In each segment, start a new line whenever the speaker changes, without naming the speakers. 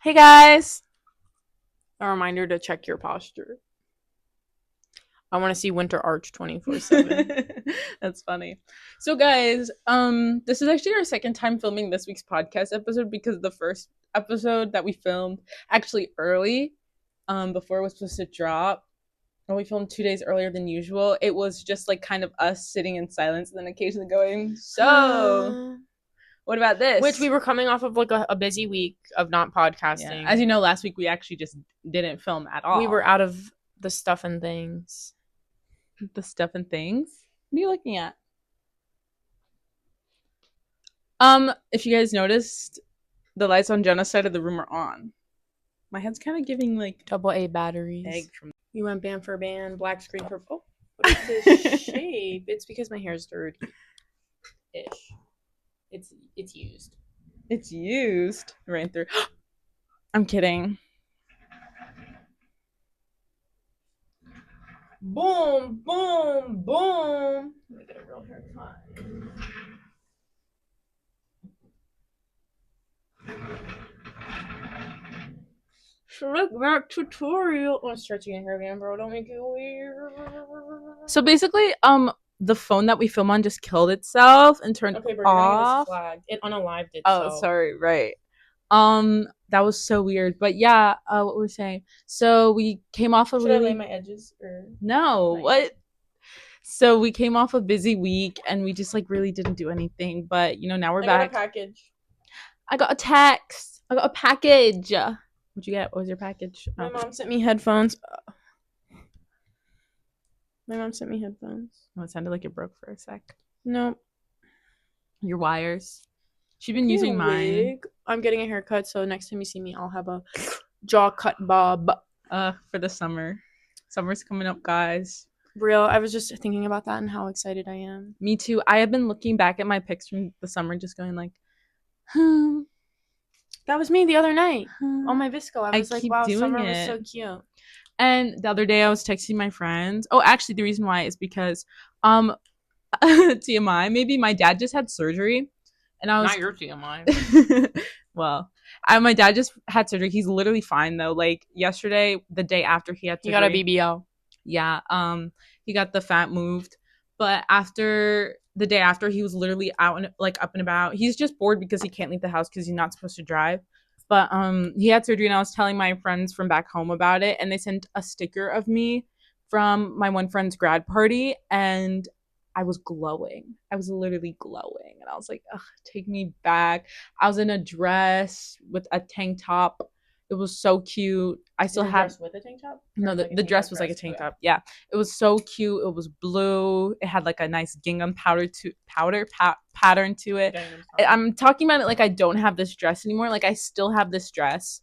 Hey guys! A reminder to check your posture. I want to see Winter Arch 24/7.
That's funny. So guys, this is actually our second time filming this week's podcast episode because the first episode that we filmed actually early, before it was supposed to drop. And we filmed 2 days earlier than usual. It was just like kind of us sitting in silence and then occasionally going, so what about this?
Which we were coming off of like a busy week of not podcasting.
Yeah. As you know, last week we actually just didn't film at all.
We were out of the stuff and things.
The stuff and things? What are you looking at? If you guys noticed, the lights on Jenna's side of the room are on. My head's kind of giving like
AA batteries.
egg from.
We went band for band, black screen for. Oh, what is this shape? It's because my hair's dirty. Ish. It's used.
It's used. Ran through. I'm kidding.
Boom, boom, boom. Let me get a real haircut. Select that tutorial. I'm stretching your hair again, bro. Don't make it weird.
So basically, the phone that we film on just killed itself and turned
Okay, bro,
off.
It unalived it.
Oh, sorry. Right. That was so weird. But yeah, what were we saying? So we came off a
Should
really.
I lay my edges or
No,
Nice.
what? So we came off a busy week and we just like really didn't do anything. But you know, now we're back.
Got a package.
I got a text. I got a package. What'd you get? What was your package?
My mom sent me headphones. Oh,
it sounded like it broke for a sec.
No.
Your wires. She's been using mine.
Wig. I'm getting a haircut, so next time you see me, I'll have a jaw cut bob.
For the summer. Summer's coming up, guys.
Real. I was just thinking about that and how excited I am.
Me too. I have been looking back at my pics from the summer, just going like,
That was me the other night on my Visco. I was like, wow, summer was so cute.
And the other day I was texting my friends. Oh, actually, the reason why is because, TMI, maybe my dad just had surgery. And I was
not your TMI.
Well, my dad just had surgery. He's literally fine though. Like yesterday, the day after he had surgery,
he got a BBL.
Yeah, he got the fat moved. But after the day after, he was literally out and like up and about. He's just bored because he can't leave the house because he's not supposed to drive. But he had surgery, and I was telling my friends from back home about it, and they sent a sticker of me from my one friend's grad party, and I was glowing. I was literally glowing, and I was like, ugh, take me back. I was in a dress with a tank top. It was so cute. I still have
dress with a tank top?
No, the dress was like a tank top. Yeah, it was so cute. It was blue. It had like a nice gingham pattern to it. I'm talking about it like I don't have this dress anymore. Like I still have this dress,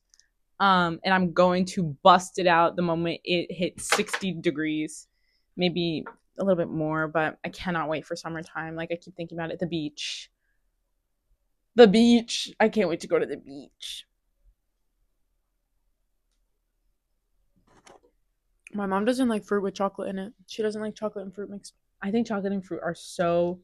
and I'm going to bust it out the moment it hits 60 degrees, maybe a little bit more. But I cannot wait for summertime. Like I keep thinking about it. The beach. I can't wait to go to the beach.
My mom doesn't like fruit with chocolate in it. She doesn't like chocolate and fruit mixed.
I think chocolate and fruit are so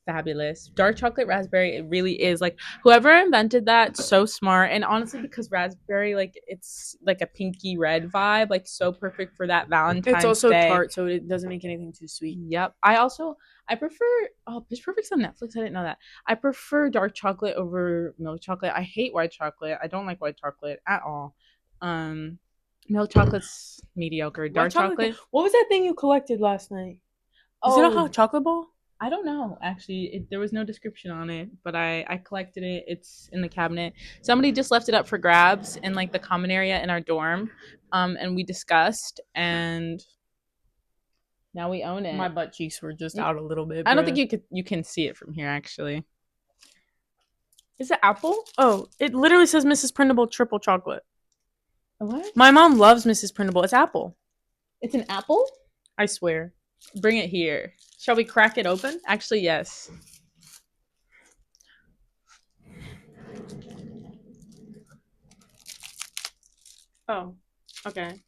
fabulous. Dark chocolate raspberry, it really is. Like whoever invented that, so smart. And honestly, because raspberry, like it's like a pinky red vibe, like so perfect for that Valentine's Day.
It's also tart, so it doesn't make anything too sweet.
Yep. I prefer Pitch Perfect's on Netflix. I didn't know that. I prefer dark chocolate over milk chocolate. I hate white chocolate. I don't like white chocolate at all. Milk chocolate's mediocre. Dark chocolate.
What was that thing you collected last night? Is it a hot chocolate ball?
I don't know. Actually, there was no description on it, but I collected it. It's in the cabinet. Somebody just left it up for grabs in like the common area in our dorm, and we discussed, and now we own it.
My butt cheeks were just out a little bit.
I don't think you can see it from here. Actually,
is it apple? Oh, it literally says Mrs. Printable triple chocolate.
What?
My mom loves Mrs. Printable. It's apple.
It's an apple?
I swear.
Bring it here. Shall we crack it open? Actually, yes.
Oh, okay.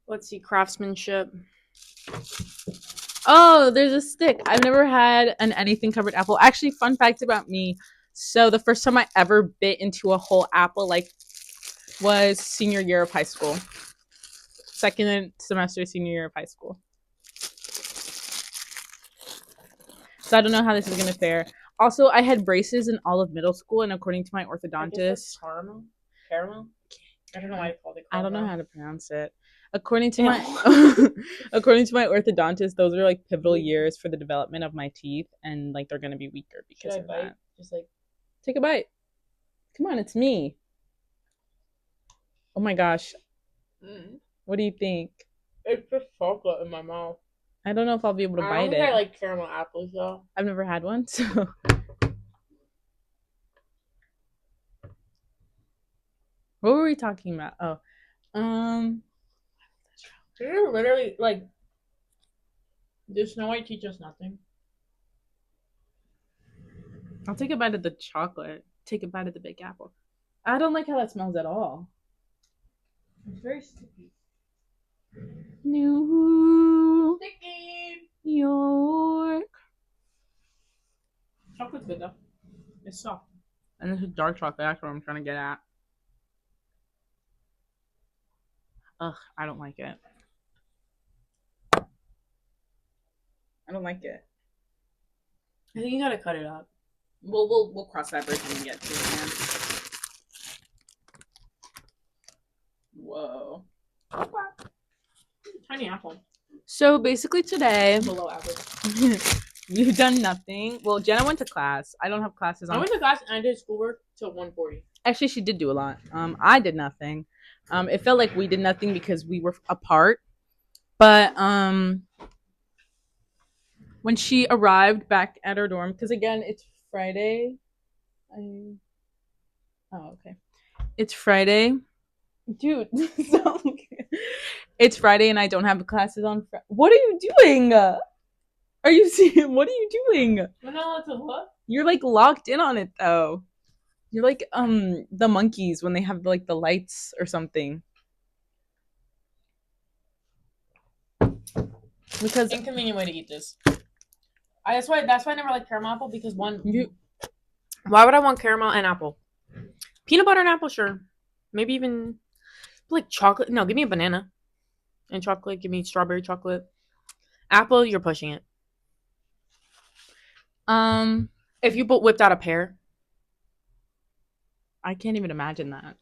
Let's see. Craftsmanship.
Oh, there's a stick. I've never had an anything covered apple. Actually, fun fact about me. So the first time I ever bit into a whole apple was senior year of high school. Second semester senior year of high school. So I don't know how this is gonna fare. Also, I had braces in all of middle school, and according to my orthodontist,
caramel. I don't know why I called it.
I don't know how to pronounce it. According to my according to my orthodontist, those are like pivotal years for the development of my teeth, and like they're gonna be weaker because of that.
Just like
take a bite. Come on, it's me. Oh my gosh. What do you think?
It's just chocolate in my mouth.
I don't know if I'll be able to bite it.
I like caramel apples though.
I've never had one, so. What were we talking about? Oh,
You're literally like, does Snow White teach us nothing?
I'll take a bite of the chocolate. Take a bite of the Big Apple. I don't like how that smells at all.
It's very sticky.
New
Sticky.
York.
Chocolate's good though. It's soft.
And this is dark chocolate. That's what I'm trying to get at. Ugh, I don't like it. I don't like it.
I think you gotta cut it up.
We'll cross that bridge when we get to it, man. Whoa.
Tiny apple.
So basically today,
Below average.
we've done nothing. Well, Jenna went to class. I don't have classes on.
I went to class and I did schoolwork till 1:40.
Actually, she did do a lot. I did nothing. It felt like we did nothing because we were apart. But when she arrived back at her dorm, because again, it's Friday. Okay. It's Friday. Dude, it's Friday and I don't have classes on Friday. What are you doing? Are you seeing? What are you doing?
We're not allowed to look.
You're like locked in on it though. You're like the monkeys when they have like the lights or something. Because
inconvenient way to eat this. That's why I never like caramel apple because why would I want caramel and apple? Peanut butter and apple, sure. Maybe even like chocolate. No, give me a banana and chocolate. Give me strawberry chocolate. Apple, you're pushing it. If you whipped out a pear,
I can't even imagine that.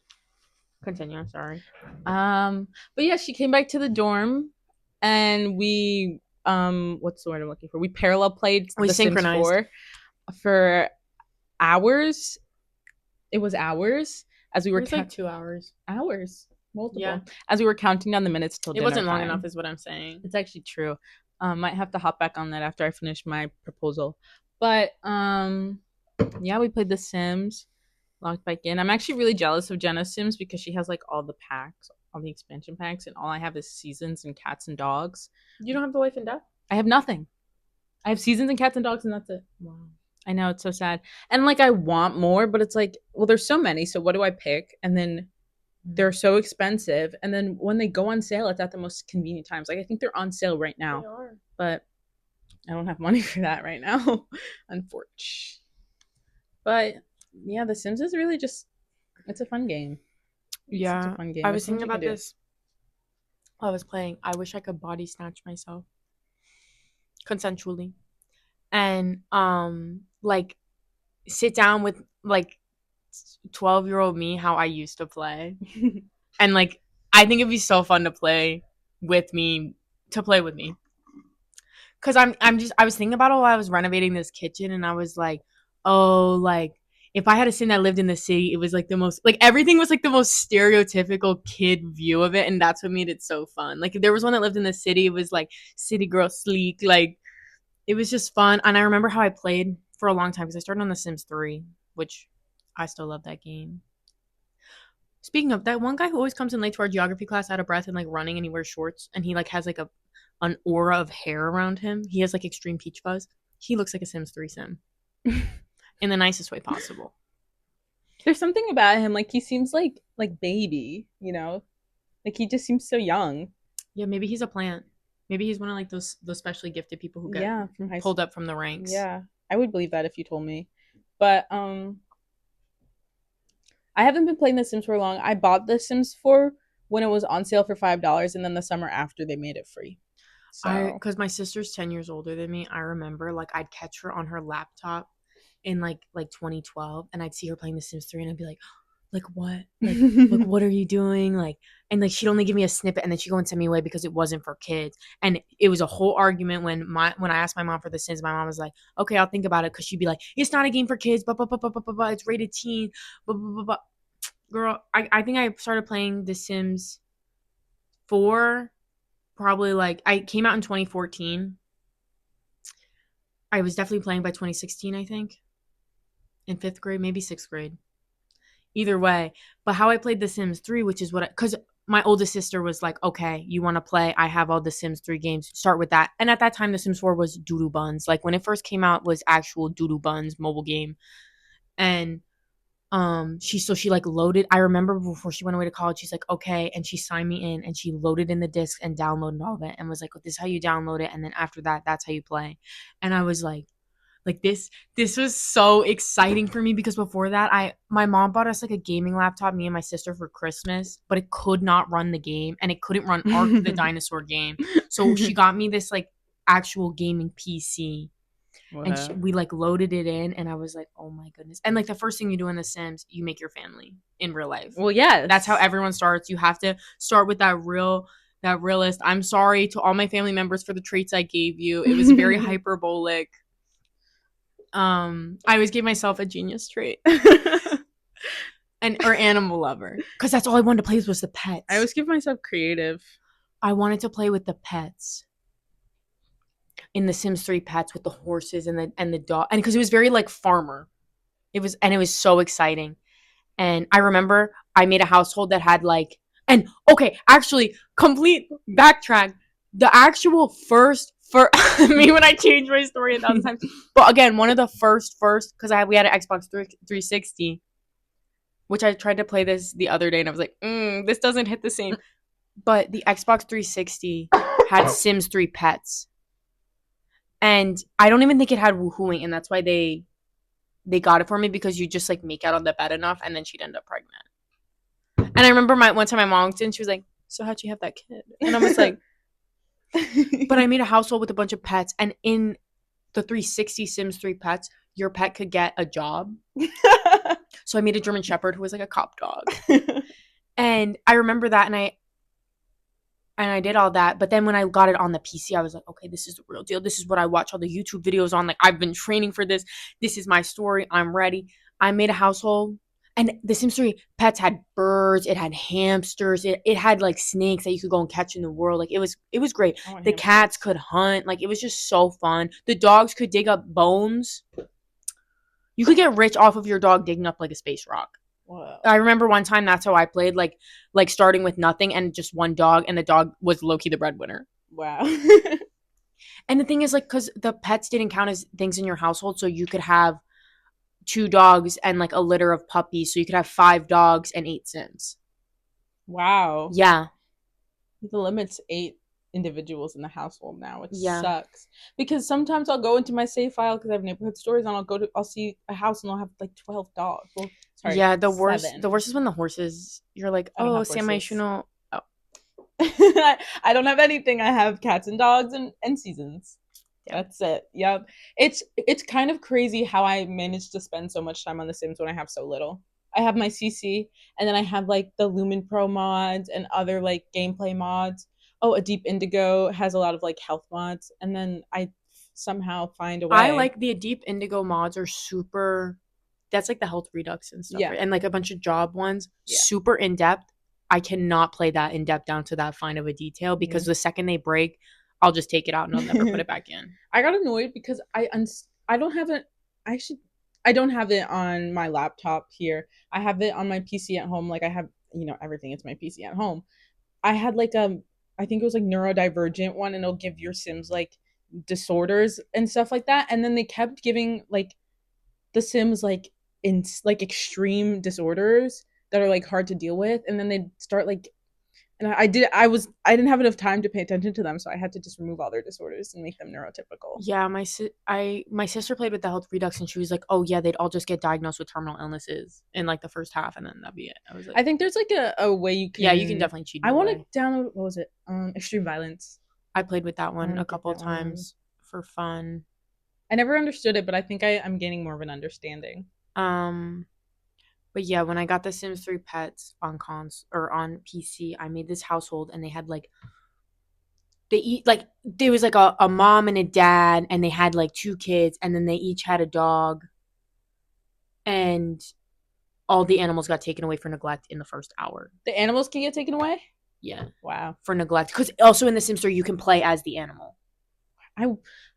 Continue. I'm sorry.
But yeah, she came back to the dorm, and we what's the word I'm looking for? We parallel played.
We synchronized
for hours. It was hours as we were.
It was like 2 hours.
Hours. Multiple. Yeah. As we were counting down the minutes till dinner.
It wasn't long
time.
enough, is what I'm saying.
It's actually true. Might have to hop back on that after I finish my proposal. But yeah, we played The Sims. Logged back in. I'm actually really jealous of Jenna's Sims because she has like all the packs, all the expansion packs, and all I have is seasons and cats and dogs.
You don't have the life and death?
I have nothing. I have seasons and cats and dogs, and that's it. Wow. I know, it's so sad. And like I want more, but it's like, well, there's so many, so what do I pick? And then they're so expensive. And then when they go on sale, it's at the most convenient times. Like I think they're on sale right now.
They are.
But I don't have money for that right now, unfortunately. But yeah, The Sims is really it's a fun game.
Yeah, a fun game. I was thinking about this. I was playing. I wish I could body snatch myself consensually, and like sit down with like 12-year-old me, how I used to play, and like I think it'd be so fun to play with me. Cause I was thinking about it while I was renovating this kitchen, and I was like, oh, like. If I had a sim that lived in the city, it was like the most, like everything was like the most stereotypical kid view of it. And that's what made it so fun. Like if there was one that lived in the city, it was like city girl sleek. Like it was just fun. And I remember how I played for a long time because I started on The Sims 3, which I still love that game. Speaking of that one guy who always comes in late to our geography class out of breath and like running and he wears shorts and he like has like an aura of hair around him. He has like extreme peach fuzz. He looks like a Sims 3 sim. In the nicest way possible.
There's something about him, like he seems like baby, you know? Like he just seems so young.
Yeah, maybe he's a plant. Maybe he's one of like those specially gifted people who get
from
pulled up from the ranks.
Yeah, I would believe that if you told me. But I haven't been playing The Sims for long. I bought The Sims 4 when it was on sale for $5, and then the summer after they made it free. So
Because my sister's 10 years older than me, I remember like I'd catch her on her laptop in like 2012, and I'd see her playing The Sims 3, and I'd be like what? Like what are you doing? Like, and like she'd only give me a snippet, and then she'd go and send me away because it wasn't for kids. And it was a whole argument when I asked my mom for The Sims. My mom was like, "Okay, I'll think about it," because she'd be like, "It's not a game for kids, but it's rated teen, but." Girl, I think I started playing The Sims 4 probably like I came out in 2014. I was definitely playing by 2016, I think, in 5th grade, maybe 6th grade. Either way, but how I played The Sims 3, which is what, because my oldest sister was like, okay, you want to play? I have all the Sims 3 games. Start with that. And at that time, The Sims 4 was Doodoo Buns. Like when it first came out, was actual Doodoo Buns mobile game. And she like loaded. I remember before she went away to college, she's like, okay, and she signed me in, and she loaded in the disc and downloaded all of it, and was like, this is how you download it, and then after that, that's how you play. And I was like this was so exciting for me, because before that, my mom bought us like a gaming laptop, me and my sister, for Christmas, but it could not run the game, and it couldn't run Ark the Dinosaur game. So she got me this like actual gaming PC, and
wow.
we like loaded it in, and I was like, oh my goodness. And like the first thing you do in The Sims, you make your family in real life.
Well, yes.
That's how everyone starts. You have to start with that realist. I'm sorry to all my family members for the traits I gave you. It was very hyperbolic. I always gave myself a genius trait. Or animal lover, because that's all I wanted to play with was the pets.
I always give myself creative.
I wanted to play with the pets in The Sims 3, pets with the horses and the dog, and because it was very like farmer. It was so exciting. And I remember I made a household that had like, and okay, actually, complete backtrack. The actual first for me, when I changed my story 1,000 times. But again, one of the first, because we had an Xbox 360, which I tried to play this the other day, and I was like, this doesn't hit the same. But the Xbox 360 had Sims 3 pets. And I don't even think it had woohooing, and that's why they got it for me, because you just like make out on the bed enough, and then she'd end up pregnant. And I remember one time my mom walked in, she was like, so how'd you have that kid? And I was like, but I made a household with a bunch of pets, and in the 360 Sims 3 pets, your pet could get a job. So I made a German Shepherd who was like a cop dog. And I remember that, and I did all that. But then when I got it on the PC, I was like, okay, this is the real deal. This is what I watch all the YouTube videos on. Like, I've been training for this. This is my story. I'm ready. I made a household. And the Sims 3 pets had birds. It had hamsters. It had like snakes that you could go and catch in the world. Like, it was great. The cats could hunt. Like, it was just so fun. The dogs could dig up bones. You could get rich off of your dog digging up like a space rock.
Wow.
I remember one time that's how I played, like starting with nothing and just one dog, and the dog was low-key the breadwinner.
Wow.
And the thing is, like, because the pets didn't count as things in your household, so you could have 2 dogs and like a litter of puppies, so you could have 5 dogs and 8 Sims.
Wow.
Yeah.
The limit's 8 individuals in the household now, which sucks. Because sometimes I'll go into my save file because I have neighborhood stories, and I'll see a house and I'll have like 12 dogs. Well, sorry,
yeah, the worst is when the horses, you're like, oh, Sam, I should know. Oh.
I don't have anything. I have cats and dogs and seasons. Yeah. That's it. Yep. It's kind of crazy how I managed to spend so much time on The Sims when I have so little. I have my CC, and then I have like the Lumen Pro mods and other like gameplay mods. Oh, A Deep Indigo has a lot of like health mods, and then I somehow find a way.
I like the Deep Indigo mods are super. That's like the health redux and stuff,
yeah.
Right? And like a bunch of job ones, super in depth. I cannot play that in depth down to that fine of a detail, because the second they break, I'll just take it out and I'll never put it back in.
I got annoyed because I don't have it. I don't have it on my laptop here. I have it on my PC at home. Like I have, everything. It's my PC at home. I had like I think it was like neurodivergent one, and it'll give your Sims like disorders and stuff like that. And then they kept giving like the Sims like in like extreme disorders that are like hard to deal with, and then they'd start like And I didn't have enough time to pay attention to them, so I had to just remove all their disorders and make them neurotypical.
Yeah, my sister played with the health redux, and she was like, "Oh yeah, they'd all just get diagnosed with terminal illnesses in like the first half, and then that'd be it." I was like,
I think there's like a way you can.
"Yeah, you can definitely cheat."
I want to download. What was it? Extreme Violence.
I played with that one
wanna
a
get
couple
that
of
one.
times for fun.
I never understood it, but I think I'm gaining more of an understanding.
But yeah, when I got the Sims 3 Pets on cons or on PC, I made this household, and they had like they eat like there was like a mom and a dad, and they had like two kids, and then they each had a dog, and all the animals got taken away for neglect in the first hour.
The animals can get taken away?
Yeah.
Wow.
For neglect. Because also in the Sims 3, you can play as the animal.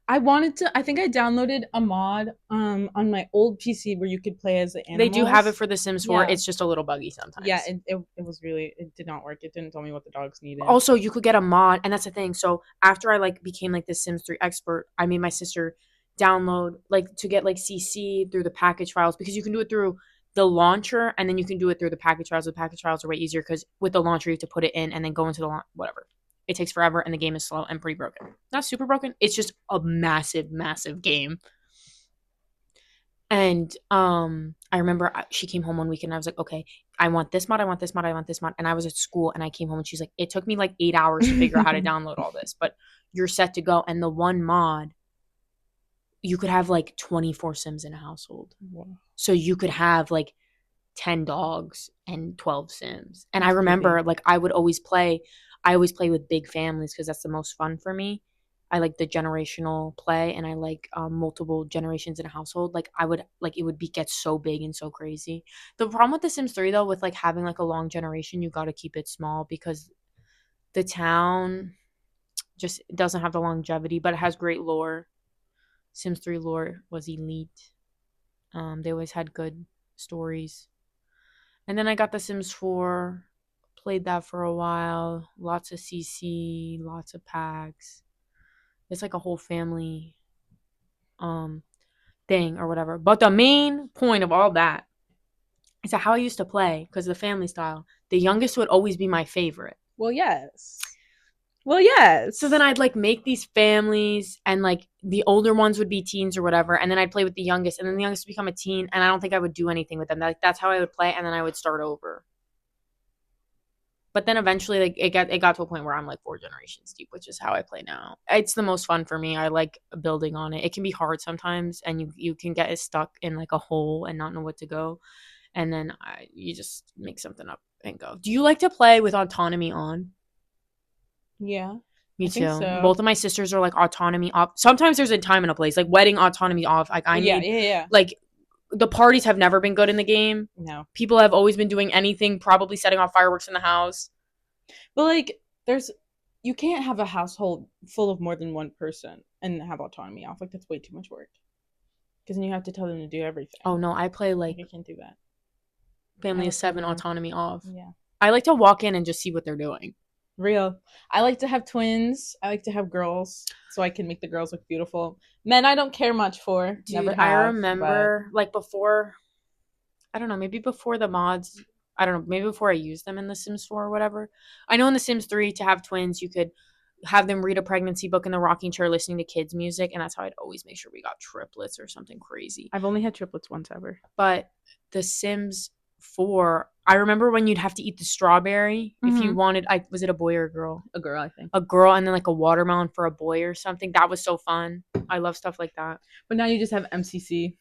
I wanted to. I think I downloaded a mod on my old PC where you could play as the animals.
They do have it for the Sims 4.
Yeah.
It's just a little buggy sometimes.
Yeah, it was really, it did not work. It didn't tell me what the dogs needed.
Also, you could get a mod, and that's the thing. So after I like became like the Sims 3 expert, I made my sister download like to get like CC through the package files, because you can do it through the launcher, and then you can do it through the package files. The package files are way easier because with the launcher you have to put it in and then go into the whatever. It takes forever, and the game is slow and pretty broken. Not super broken. It's just a massive, massive game. And I remember she came home one weekend, and I was like, okay, I want this mod, I want this mod, I want this mod. And I was at school, and I came home, and she's like, it took me like 8 hours to figure out how to download all this, but you're set to go. And the one mod, you could have like 24 Sims in a household.
Wow.
So you could have like 10 dogs and 12 Sims. And I remember like I always play with big families because that's the most fun for me. I like the generational play, and I like multiple generations in a household. Like I would like it would get so big and so crazy. The problem with The Sims 3 though, with like having like a long generation, you got to keep it small because the town just doesn't have the longevity, but it has great lore. Sims 3 lore was elite. They always had good stories. And then I got The Sims 4, played that for a while. Lots of CC, lots of packs. It's like a whole family thing or whatever. But the main point of all that is that how I used to play, because the family style, the youngest would always be my favorite.
Well, yes. Well, yes.
So then I'd like make these families, and like the older ones would be teens or whatever, and then I'd play with the youngest, and then the youngest would become a teen, and I don't think I would do anything with them. Like that's how I would play, and then I would start over. But then eventually, like it got to a point where I'm like 4 generations deep, which is how I play now. It's the most fun for me. I like building on it. It can be hard sometimes, and you can get stuck in like a hole and not know what to go, and then you just make something up and go. Do you like to play with autonomy on?
Yeah.
Me
I
too.
think so.
Both of my sisters are like autonomy off. Sometimes there's a time and a place, like wedding autonomy off. Like I need,
yeah.
like the parties have never been good in the game.
No.
People have always been doing anything, probably setting off fireworks in the house.
But like, you can't have a household full of more than one person and have autonomy off. Like that's way too much work. Because then you have to tell them to do everything.
Oh no, I play like
I can't do that.
family of 7 autonomy off.
Yeah.
I like to walk in and just see what they're doing.
Real. I like to have twins. I like to have girls so I can make the girls look beautiful. Men I don't care much for.
Dude,
Never have,
I remember like before, I don't know, maybe before the mods, I don't know, maybe before I used them in The Sims 4 or whatever. I know in The Sims 3 to have twins, you could have them read a pregnancy book in the rocking chair listening to kids music, and that's how I'd always make sure we got triplets or something crazy.
I've only had triplets once ever.
But The Sims 4, I remember when you'd have to eat the strawberry if you wanted. Was it a boy or a girl?
A girl, I think.
A girl, and then like a watermelon for a boy or something. That was so fun. I love stuff like that.
But now you just have MCC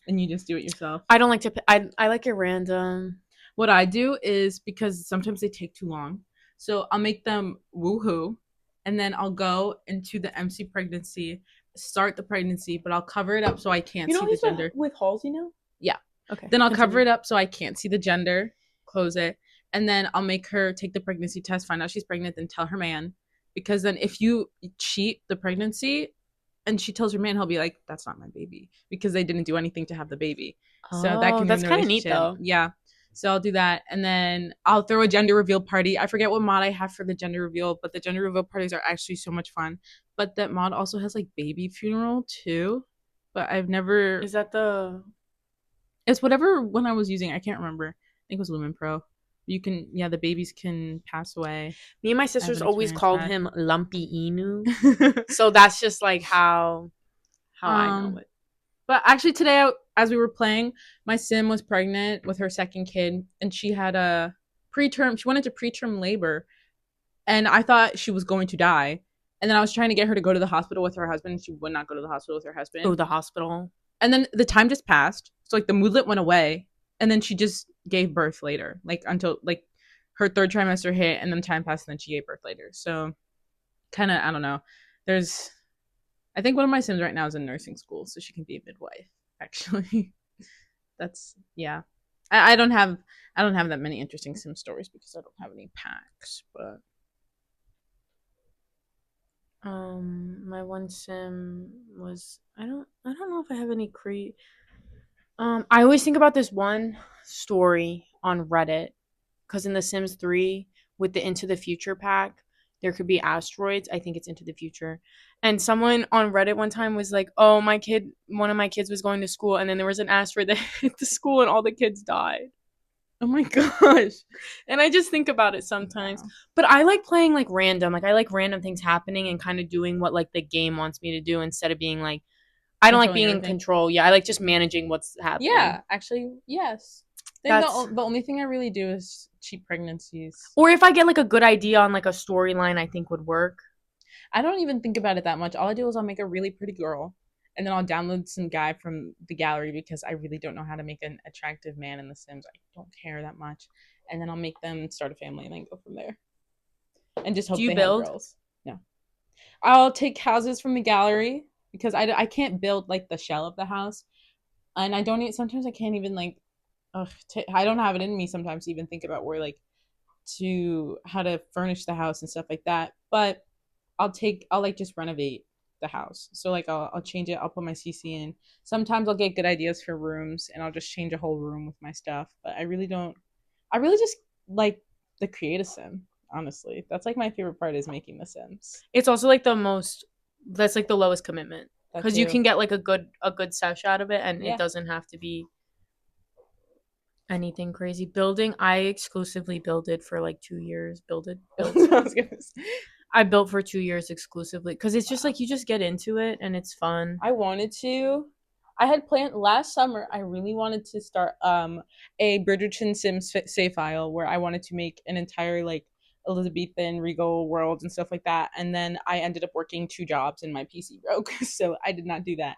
and you just do it yourself.
I don't like to. I like it random.
What I do is, because sometimes they take too long, so I'll make them woohoo, and then I'll go into the MC pregnancy, start the pregnancy, but I'll cover it up so I can't see the gender.
With Halsey now?
Yeah.
Okay.
Then I'll cover it up so I can't see the gender, close it, and then I'll make her take the pregnancy test, find out she's pregnant, then tell her man. Because then if you cheat the pregnancy and she tells her man, he'll be like, that's not my baby, because they didn't do anything to have the baby.
Oh,
so that can
that's kind of neat though.
Yeah. So I'll do that, and then I'll throw a gender reveal party. I forget what mod I have for the gender reveal, but the gender reveal parties are actually so much fun. But that mod also has like baby funeral too, but I've never.
Is that the?
It's whatever one I was using. I can't remember. I think it was Lumen Pro. You can, yeah, the babies can pass away.
Me and my
I have
sisters
an
always
experience
called
that.
him Lumpy Inu. So that's just like how I know
um,
it.
but actually today, as we were playing, my sim was pregnant with her second kid, and she had a preterm. She went into preterm labor, and I thought she was going to die. And then I was trying to get her to go to the hospital with her husband, and she would not go to the hospital with her
Oh,
husband.
the hospital.
And then the time just passed, so like the moodlet went away, and then she just gave birth later, like until like her third trimester hit, and then time passed, and then she gave birth later. So kind of, I don't know. There's, I think one of my sims right now is in nursing school, so she can be a midwife. Actually, that's, yeah. I don't have that many interesting sim stories because I don't have any packs, but
My one sim was I don't know if I have any I always think about this one story on Reddit because in The Sims 3 with the Into the Future pack, there could be asteroids. I think it's Into the Future. And someone on Reddit one time was like, "Oh, one of my kids was going to school and then there was an asteroid that hit the school and all the kids died."
oh my gosh.
And I just think about it sometimes.
Wow.
But I like playing like random. Like I like random things happening and kind of doing what like the game wants me to do instead of being like I don't like
Controlling
being in
everything.
control. Yeah, I like just managing what's happening.
Yeah, actually, yes. I think
That's
the only thing I really do is cheap pregnancies.
or if I get like a good idea on like a storyline I think would work.
I don't even think about it that much. All I do is I'll make a really pretty girl, and then I'll download some guy from the gallery because I really don't know how to make an attractive man in The Sims. I don't care that much. And then I'll make them start a family and then go from there. And just
Do
hope
you
they have
build?
girls. No. I'll take houses from the gallery because I can't build like the shell of the house. And I don't, sometimes I can't even like, I don't have it in me sometimes to even think about where like to how to furnish the house and stuff like that. But I'll like just renovate the house. So like I'll change it. I'll put my CC in. Sometimes I'll get good ideas for rooms and I'll just change a whole room with my stuff. But I really don't. I really just like the create a sim. Honestly, that's like my favorite part is making the sims.
It's also like the most that's like the lowest commitment
That
because you
too.
can get like a good sesh out of it and it
Yeah.
doesn't have to be anything crazy. Building, I exclusively builded for like 2 years. Built.
I was gonna say.
I built for 2 years exclusively because it's just
Wow.
like you just get into it and it's fun.
I wanted to. I had planned last summer. I really wanted to start a Bridgerton Sims save file where I wanted to make an entire like Elizabethan regal world and stuff like that. And then I ended up working two jobs and my PC broke, so I did not do that.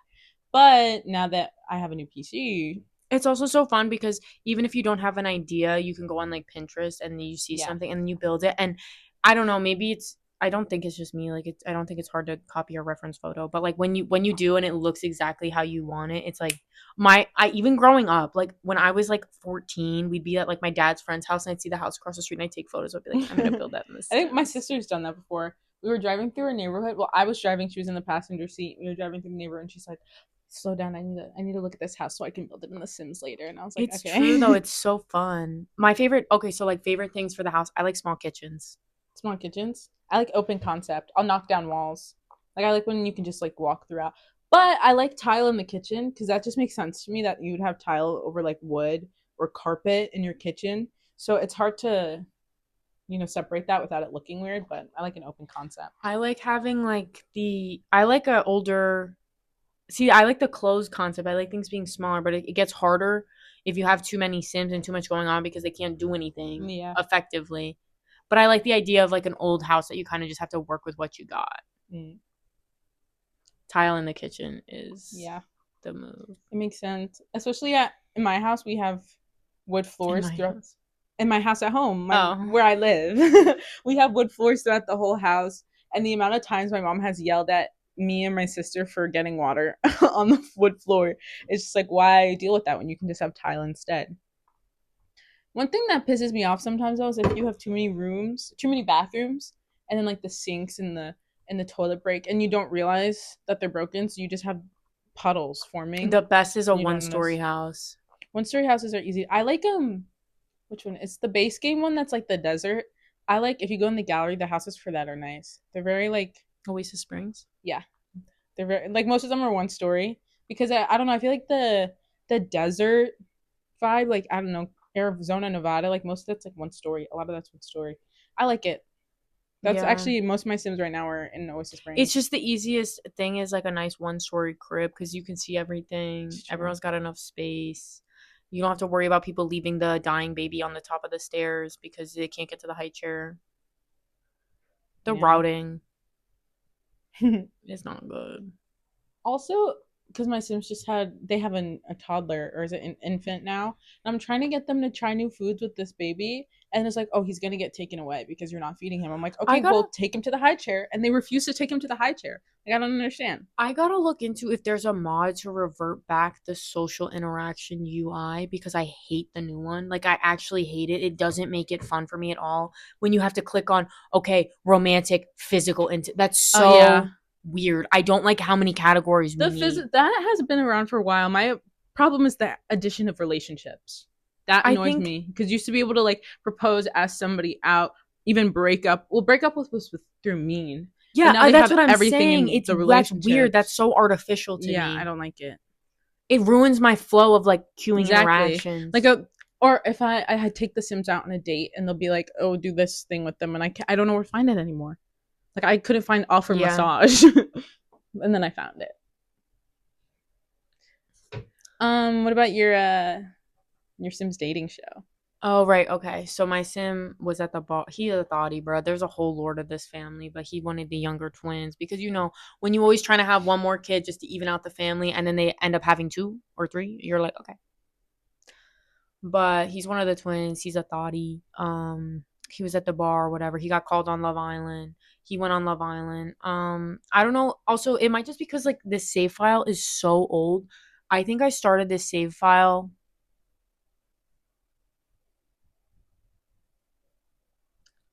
But now that I have a new PC,
It's also so fun because even if you don't have an idea, you can go on like Pinterest and you see
yeah,
something and then you build it. And I don't know, maybe it's I don't think it's just me. Like I don't think it's hard to copy a reference photo. But like when you do and it looks exactly how you want it, it's like I even growing up, like when I was like 14, we'd be at like my dad's friend's house and I'd see the house across the street and I'd take photos. I'd be like, I'm gonna
I
build that in The
think my
Sims.
sister's done that before. We were driving through a neighborhood. Well, I was driving. She was in the passenger seat. We were driving through the neighborhood, and she's like, "Slow down. I need to look at this house so I can build it in The Sims later." And I was like,
It's true though.
"Okay."
It's so fun. My favorite. Okay, so like favorite things for the house. I like small kitchens.
Small kitchens. I like open concept. I'll knock down walls. Like I like when you can just like walk throughout. But I like tile in the kitchen because that just makes sense to me that you would have tile over like wood or carpet in your kitchen. So it's hard to, separate that without it looking weird. But I like an open concept.
I like having like I like a older see, I like the closed concept. I like things being smaller, but it gets harder if you have too many Sims and too much going on because they can't do anything
Yeah.
effectively. But I like the idea of like an old house that you kind of just have to work with what you got.
Mm.
Tile in the kitchen is
Yeah.
the move.
It makes sense. Especially in my house, we have wood
In
floors
my
throughout.
house.
In my house at home,
Oh.
where I live, we have wood floors throughout the whole house. And the amount of times my mom has yelled at me and my sister for getting water on the wood floor, it's just like, why deal with that when you can just have tile instead? One thing that pisses me off sometimes though is if you have too many rooms, too many bathrooms, and then like the sinks and the toilet break, and you don't realize that they're broken, so you just have puddles forming,
The best is a
and you don't
one-story
notice.
house.
One story houses are easy. I like which one? It's the base game one that's like the desert. I like if you go in the gallery, the houses for that are nice. They're very like,
Oasis Springs.
yeah, they're very like most of them are one story because I don't know. I feel like the desert vibe, like I don't know, Arizona, Nevada. Like most of that's like one story. A lot of that's one story. I like it. That's
Yeah.
actually most of my Sims right now are in Oasis
It's
Springs.
just the easiest thing is like a nice one-story crib because you can see everything.
It's true.
Everyone's got enough space. You don't have to worry about people leaving the dying baby on the top of the stairs because they can't get to the high chair. The
Yeah.
routing is not good.
Also, because my Sims just had they have a toddler or is it an infant now? And I'm trying to get them to try new foods with this baby, and it's like, oh, he's gonna get taken away because you're not feeding him. I'm like,
I
okay,
gotta
well, take him to the high chair, and they refuse to take him to the high chair. Like, I don't understand.
I gotta look into if there's a mod to revert back the social interaction UI because I hate the new one. Like I actually hate it. It doesn't make it fun for me at all. When you have to click on okay, romantic, physical, that's
Oh yeah,
so weird. I don't like how many categories we
the
need.
that has been around for a while. My problem is the addition of relationships. That
I
annoys
think
me because you used to be able to like propose, ask somebody out, even break up. Well, break up was through mean, but
yeah,
now they
that's
have
what I'm
everything
saying.
in
It's
the
that's weird. That's
relationships.
so artificial to
Yeah, I
me.
don't like it.
It ruins my flow of like queuing
Exactly. Like
interactions.
a or if I had take the Sims out on a date and they'll be like, "Oh, do this thing with them," and I don't know where to find it anymore. Like I couldn't find offer
Yeah.
massage, and then I found it. What about your Sims dating show?
Oh right, okay. So my sim was at the bar. He a thoughty, bro. There's a whole lore to this family, but he wanted the younger twins because when you always trying to have one more kid just to even out the family, and then they end up having two or three, you're like, okay. But he's one of the twins. He's a thoughty. He was at the bar or whatever. He got called on Love Island. He went on Love Island. I don't know. Also, it might just because like this save file is so old. I think I started this save file.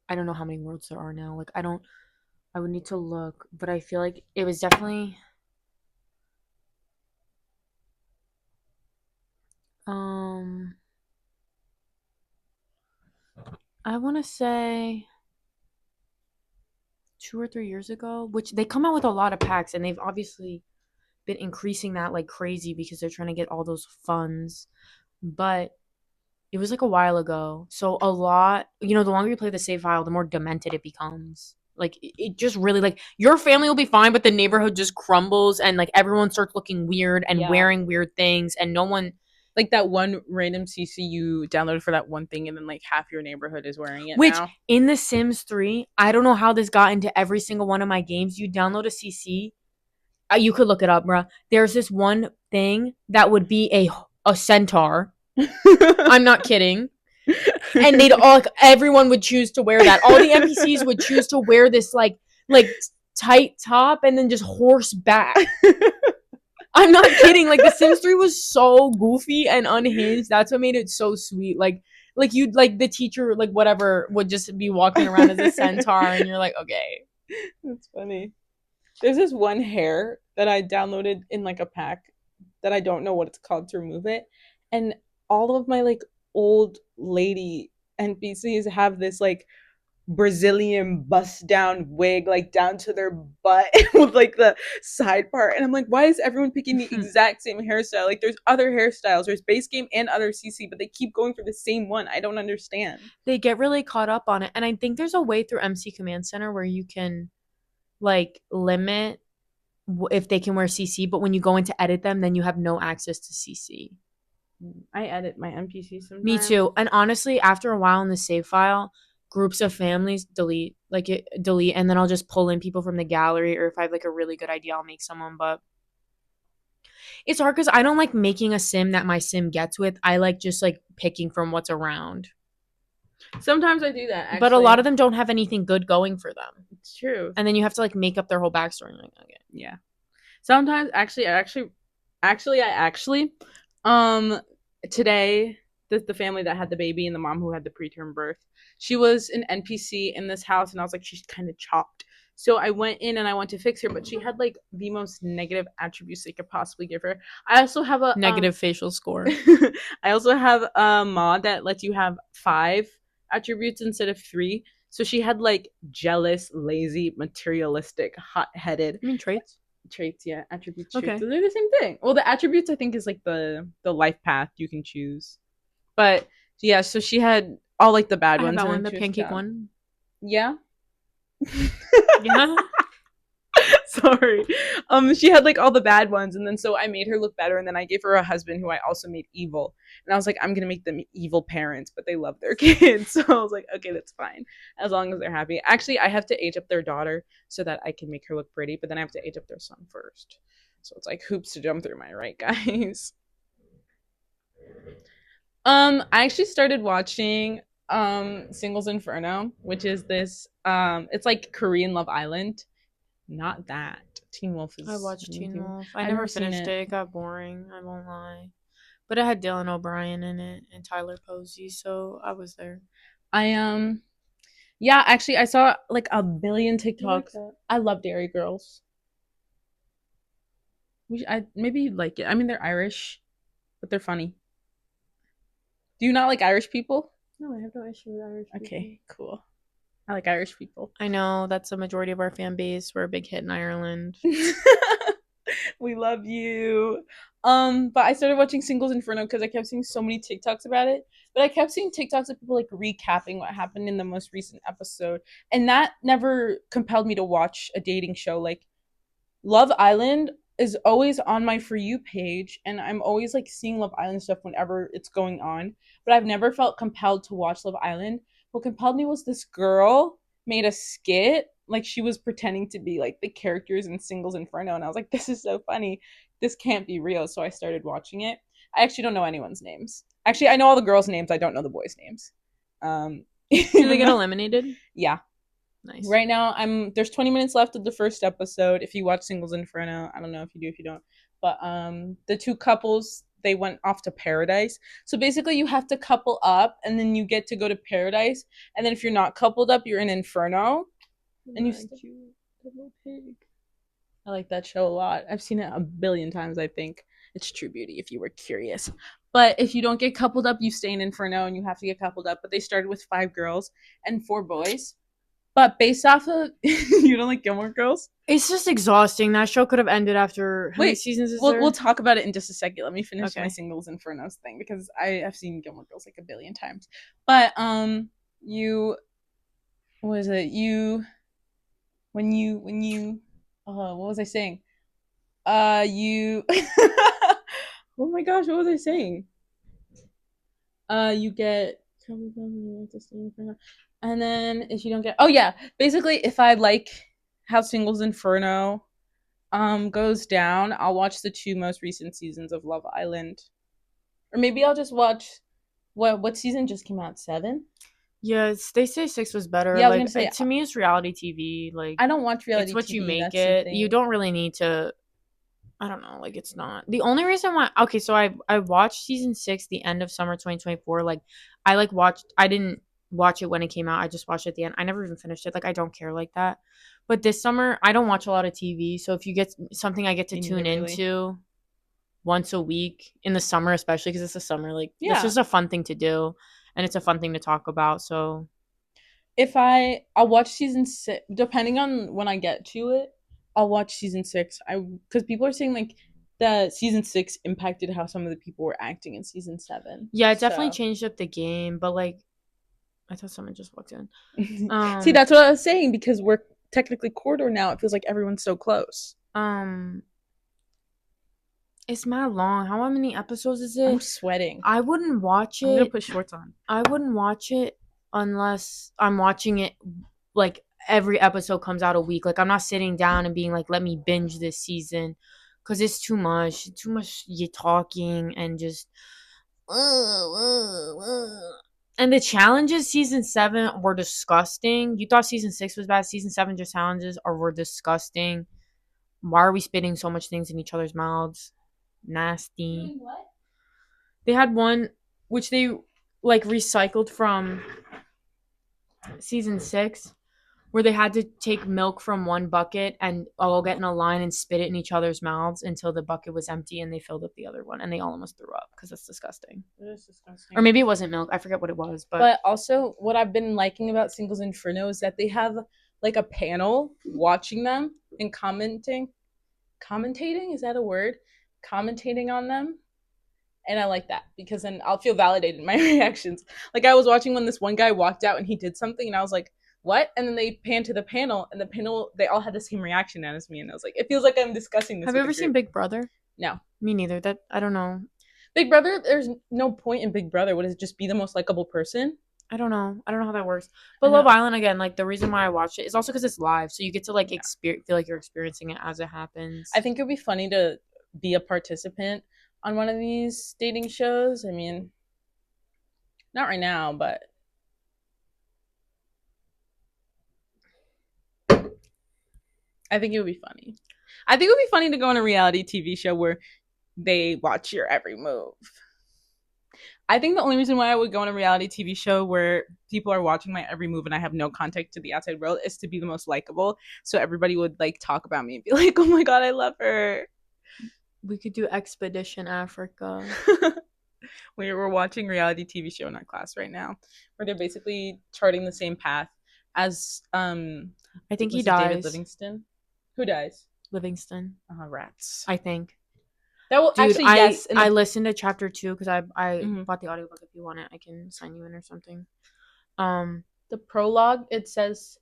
I don't know how many worlds there are now. Like I don't. I would need to look, but I feel like it was definitely um I want to say 2 or 3 years ago, which they come out with a lot of packs and they've obviously been increasing that like crazy because they're trying to get all those funds. But it was like a while ago. So a lot, the longer you play the save file, the more demented it becomes. Like it just really like your family will be fine, but the neighborhood just crumbles and like everyone starts looking weird and
Yeah.
wearing weird things and no one
Like that one random CC you downloaded for that one thing, and then like half your neighborhood is wearing it
which
now.
in The Sims 3, I don't know how this got into every single one of my games. You download a CC, you could look it up, bruh. There's this one thing that would be a centaur. I'm not kidding. And everyone would choose to wear that. All the NPCs would choose to wear this like tight top and then just horseback. I'm not kidding. Like The Sims 3 was so goofy and unhinged. That's what made it so sweet. Like you'd like the teacher, like whatever, would just be walking around as a centaur, and you're like, okay.
That's funny. There's this one hair that I downloaded in like a pack that I don't know what it's called to remove it. And all of my like old lady NPCs have this like Brazilian bust down wig, like down to their butt with like the side part. And I'm like, why is everyone picking the exact same hairstyle? Like, there's other hairstyles, there's base game and other CC, but they keep going for the same one. I don't understand.
They get really caught up on it, and I think there's a way through MC Command Center where you can like limit if they can wear CC, but when you go in to edit them, then you have no access to CC.
I edit my NPC
Me
sometimes.
too. And honestly, after a while in the save file, groups of families delete, and then I'll just pull in people from the gallery, or if I have like a really good idea, I'll make someone. But it's hard because I don't like making a sim that my sim gets with. I like just like picking from what's around.
Sometimes I do that, actually.
But a lot of them don't have anything good going for them.
It's true.
And then you have to like make up their whole backstory. Like, okay.
Yeah. Sometimes, um, today, the family that had the baby and the mom who had the preterm birth, she was an NPC in this house, and I was like, she's kind of chopped. So I went in and I went to fix her, but she had like the most negative attributes they could possibly give her. I also have a
Negative facial score.
I also have a mod that lets you have 5 attributes instead of 3. So she had like jealous, lazy, materialistic, hot-headed
I mean traits.
traits. Attributes,
Okay.
traits. They're the same thing. Well, the attributes I think is like the life path you can choose. But Yeah, so she had all like the bad
I have
ones,
that
and
one,
then
the
she was
pancake
down.
one.
Yeah.
Yeah.
Sorry. She had like all the bad ones, and then so I made her look better, and then I gave her a husband who I also made evil. And I was like, I'm gonna make them evil parents, but they love their kids. So I was like, okay, that's fine. As long as they're happy. Actually, I have to age up their daughter so that I can make her look pretty, but then I have to age up their son first. So it's like hoops to jump through, my right, guys? I actually started watching Singles Inferno, which is this it's like Korean Love Island. Not that. Teen Wolf
I
is
watched Teen Wolf. I
I've
never
never seen
finished
it.
it. It got boring. I won't lie. But it had Dylan O'Brien in it and Tyler Posey, so I was there.
I yeah, actually I saw like a billion
You like
TikToks.
that?
I love Dairy Girls. I maybe you'd like it. I mean they're Irish, but they're funny. Do you not like Irish people?
No, I have no issue with Irish people.
Okay, cool. I like Irish people.
I know that's the majority of our fan base. We're a big hit in Ireland.
We love you. But I started watching Singles Inferno because I kept seeing so many TikToks about it. But I kept seeing TikToks of people like recapping what happened in the most recent episode. And that never compelled me to watch a dating show. Like Love Island is always on my For You page, and I'm always like seeing Love Island stuff whenever it's going on. But I've never felt compelled to watch Love Island. What compelled me was this girl made a skit, like she was pretending to be like the characters in Singles Inferno, and I was like, this is so funny. This can't be real. So I started watching it. I actually don't know anyone's names. Actually, I know all the girls' names. I don't know the boys' names.
Do they get eliminated?
Yeah.
Nice.
Right now, there's 20 minutes left of the first episode. If you watch Singles Inferno, I don't know if you do, if you don't, but the two couples, they went off to paradise. So basically, you have to couple up, and then you get to go to paradise. And then if you're not coupled up, you're in Inferno, and you. Little pig. I like that show a lot. I've seen it a billion times. I think it's True Beauty. If you were curious, but if you don't get coupled up, you stay in Inferno, and you have to get coupled up. But they started with 5 girls and 4 boys. But based off of you don't like Gilmore Girls?
It's just exhausting. That show could have ended after how many
Wait,
seasons is
we'll
there?
we'll talk about it in just a second. Let me finish my
Okay.
Singles Infernos thing because I've seen Gilmore Girls like a billion times. But you what was it? You when you what was I saying? You oh my gosh, what was I saying? You get and then if you don't get, oh yeah, basically if I like how Singles Inferno goes down, I'll watch the 2 most recent seasons of Love Island, or maybe I'll just watch what season just came out, 7.
Yes, they say 6 was better.
Yeah, I was
Like
gonna say
to me, it's reality TV. Like
I don't watch reality
it's what you
TV.
make
That's the
it. You
thing.
don't really need to. I don't know. Like it's not the only reason why. Okay, so I watched season 6 the end of summer 2024. Like I like watched. I didn't watch it when it came out. I just watched it at the end. I never even finished it. Like I don't care like that. But this summer, I don't watch a lot of TV. So if you get something I get to tune into once a week in the summer, especially because it's the summer, like it's just a fun thing to do, and it's a fun thing to talk about. So
if I'll watch season 6 depending on when I get to it. I'll watch season 6. Because people are saying like the season 6 impacted how some of the people were acting in season 7.
yeah, it definitely changed up the game. But like, I thought someone just walked in.
See, that's what I was saying because we're technically quarter now. It feels like everyone's so close.
It's mad long. How many episodes is it?
I'm sweating.
I wouldn't watch it.
I'm gonna put shorts on.
I wouldn't watch it unless I'm watching it like every episode comes out a week. Like I'm not sitting down and being like, let me binge this season, because it's too much. Too much you talking and just. And the challenges season 7 were disgusting. You thought season 6 was bad. Season 7 just challenges were disgusting. Why are we spitting so much things in each other's mouths? Nasty.
What?
They had one which they like recycled from season 6 where they had to take milk from one bucket and all get in a line and spit it in each other's mouths until the bucket was empty and they filled up the other one and they all almost threw up because it's disgusting.
It is disgusting.
Or maybe it wasn't milk. I forget what it was.
But also what I've been liking about Singles Inferno is that they have like a panel watching them and commentating. Is that a word? Commentating on them. And I like that because then I'll feel validated in my reactions. Like I was watching when this one guy walked out and he did something, and I was like, "What?" And then they panned to the panel, and the panel they all had the same reaction as me, and I was like, "It feels like I'm discussing this."
Have
with
you
a
ever seen
group.
Big Brother?
No,
Me neither. That I don't know.
Big Brother. There's no point in Big Brother. Would it just be the most likable person?
I don't know. I don't know how that works. But
I
Love
know.
Island again, like the reason why I watch it is also because it's live, so you get to like
Yeah.
feel like you're experiencing it as it happens.
I think it would be funny to be a participant on one of these dating shows. I mean, not right now, but I think it would be funny. I think it would be funny to go on a reality TV show where they watch your every move. I think the only reason why I would go on a reality TV show where people are watching my every move and I have no contact to the outside world is to be the most likable. So everybody would like talk about me and be like, "Oh my god, I love her."
We could do Expedition Africa.
We were watching reality TV show in our class right now, where they're basically charting the same path as
I think he
was it David
dies.
Livingston? Who dies?
Livingston.
Rats.
I think.
That will
Dude,
actually yes.
I listened to chapter 2 because I
Mhm.
bought the audiobook. If you want it, I can sign you in or something.
The prologue it says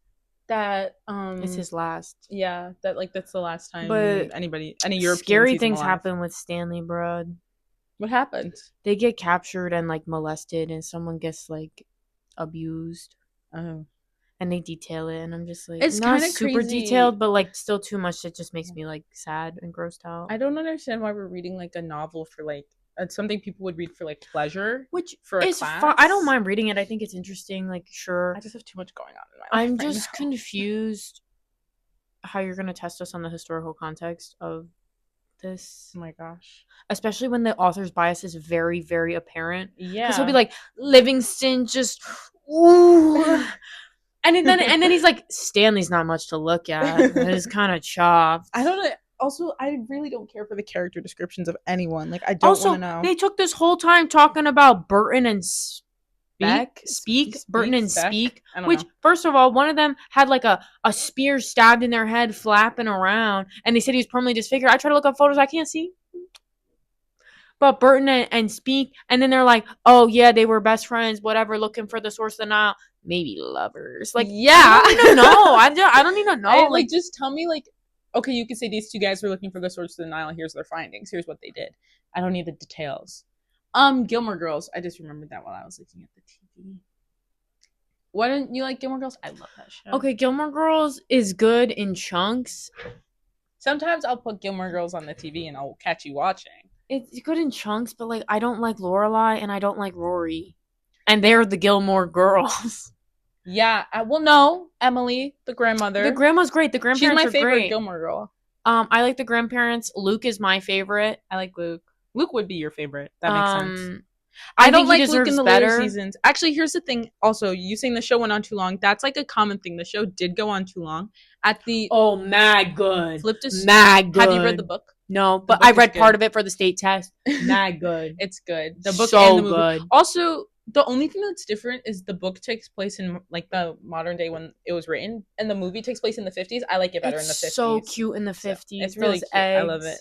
that
It's his last.
yeah, that like that's the last time
But
any European
scary
sees him
things
alive.
happen with Stanley, bro.
What happened?
They get captured and like molested, and someone gets like abused,
Oh.
and they detail it, and I'm just like,
It's
not
kinda
super
crazy.
detailed, but like still too much. That just makes me like sad and grossed out.
I don't understand why we're reading like a novel for like something people would read for like pleasure.
Which
for a
is
class.
fun. I don't mind reading it. I think it's interesting. Like, sure.
I just have too much going on in my life.
I'm
right
just
now.
confused how you're gonna test us on the historical context of this,
Oh my gosh.
especially when the author's bias is very, very apparent.
Yeah.
Because he'll be like, Livingston just ooh. And then he's like, Stanley's not much to look at. It's kind of chopped.
I don't know. Also, I really don't care for the character descriptions of anyone. Like, I don't
Also,
want to know.
they took this whole time talking about Burton and Speak, Burton and
Speck?
Speak,
I don't
which
know.
first of all, one of them had like a spear stabbed in their head flapping around, and they said he was permanently disfigured. I try to look up photos, I can't see. But Burton and Speak, and then they're like, oh yeah, they were best friends, whatever, looking for the source of the Nile, maybe lovers. Like,
yeah,
I don't even know. I don't even know.
like, just tell me, like, okay, you could say these two guys were looking for the source of the Nile. Here's their findings. Here's what they did. I don't need the details. Gilmore Girls. I just remembered that while I was looking at the TV. Why didn't you like Gilmore Girls? I love that show.
Okay, Gilmore Girls is good in chunks.
Sometimes I'll put Gilmore Girls on the TV and I'll catch you watching.
It's good in chunks, but like I don't like Lorelai and I don't like Rory, and they're the Gilmore Girls.
Yeah, well, no, Emily, the grandmother.
The grandma's great. The grandparents
She's my favorite
are great.
Gilmore Girl.
I like the grandparents. Luke is my favorite.
I like Luke. Luke would be your favorite. That makes sense.
I
don't
think
like
he
Luke in
deserves
the
better.
later seasons. Actually, here's the thing. Also, you saying the show went on too long. That's like a common thing. The show did go on too long. At the
mad good.
Flip to
Mad good.
Have you read the book?
No, but
book
I
is
read part
good.
of it for the state test. Mad good.
It's good. The book
so
and the movie.
good.
Also, the only thing that's different is the book takes place in like the modern day when it was written, and the movie takes place in the 50s. I like it better in the 50s.
So cute in the 50s.
It's really cute. I love it.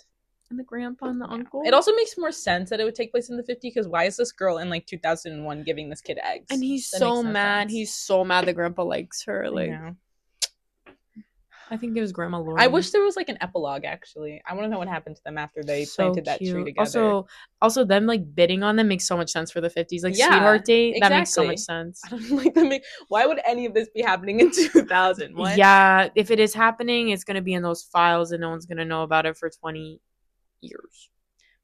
And the grandpa and the uncle.
It also makes more sense that it would take place in the 50s because why is this girl in like 2001 giving this kid eggs?
And he's
That
so
makes no
mad.
sense.
He's so mad that grandpa likes her. Like,
Yeah.
I think it was Grandma Lauren.
I wish there was like an epilogue. Actually, I want to know what happened to them after they planted that tree together.
Also, them like bidding on them makes so much sense for the 50s. Like
Yeah,
sweetheart date, that makes so
exactly.
much sense.
I don't like them. Why would any of this be happening in 2000? What?
Yeah, if it is happening, it's gonna be in those files, and no one's gonna know about it for 20 years.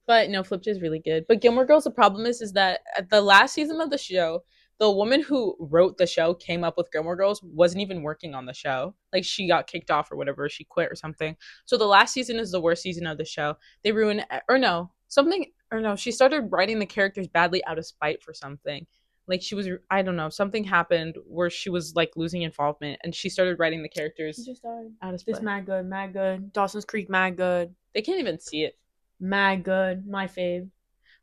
But no, Flipped is really good. But Gilmore Girls, the problem is that at the last season of the show, the woman who wrote the show came up with Gilmore Girls wasn't even working on the show. Like she got kicked off or whatever, she quit or something. So the last season is the worst season of the show. They ruined she started writing the characters badly out of spite for something. Like she was, I don't know, something happened where she was like losing involvement and she started writing the characters
He just died.
out of spite.
This mad good. Dawson's Creek, mad good.
They can't even see it.
Mad good. My fave.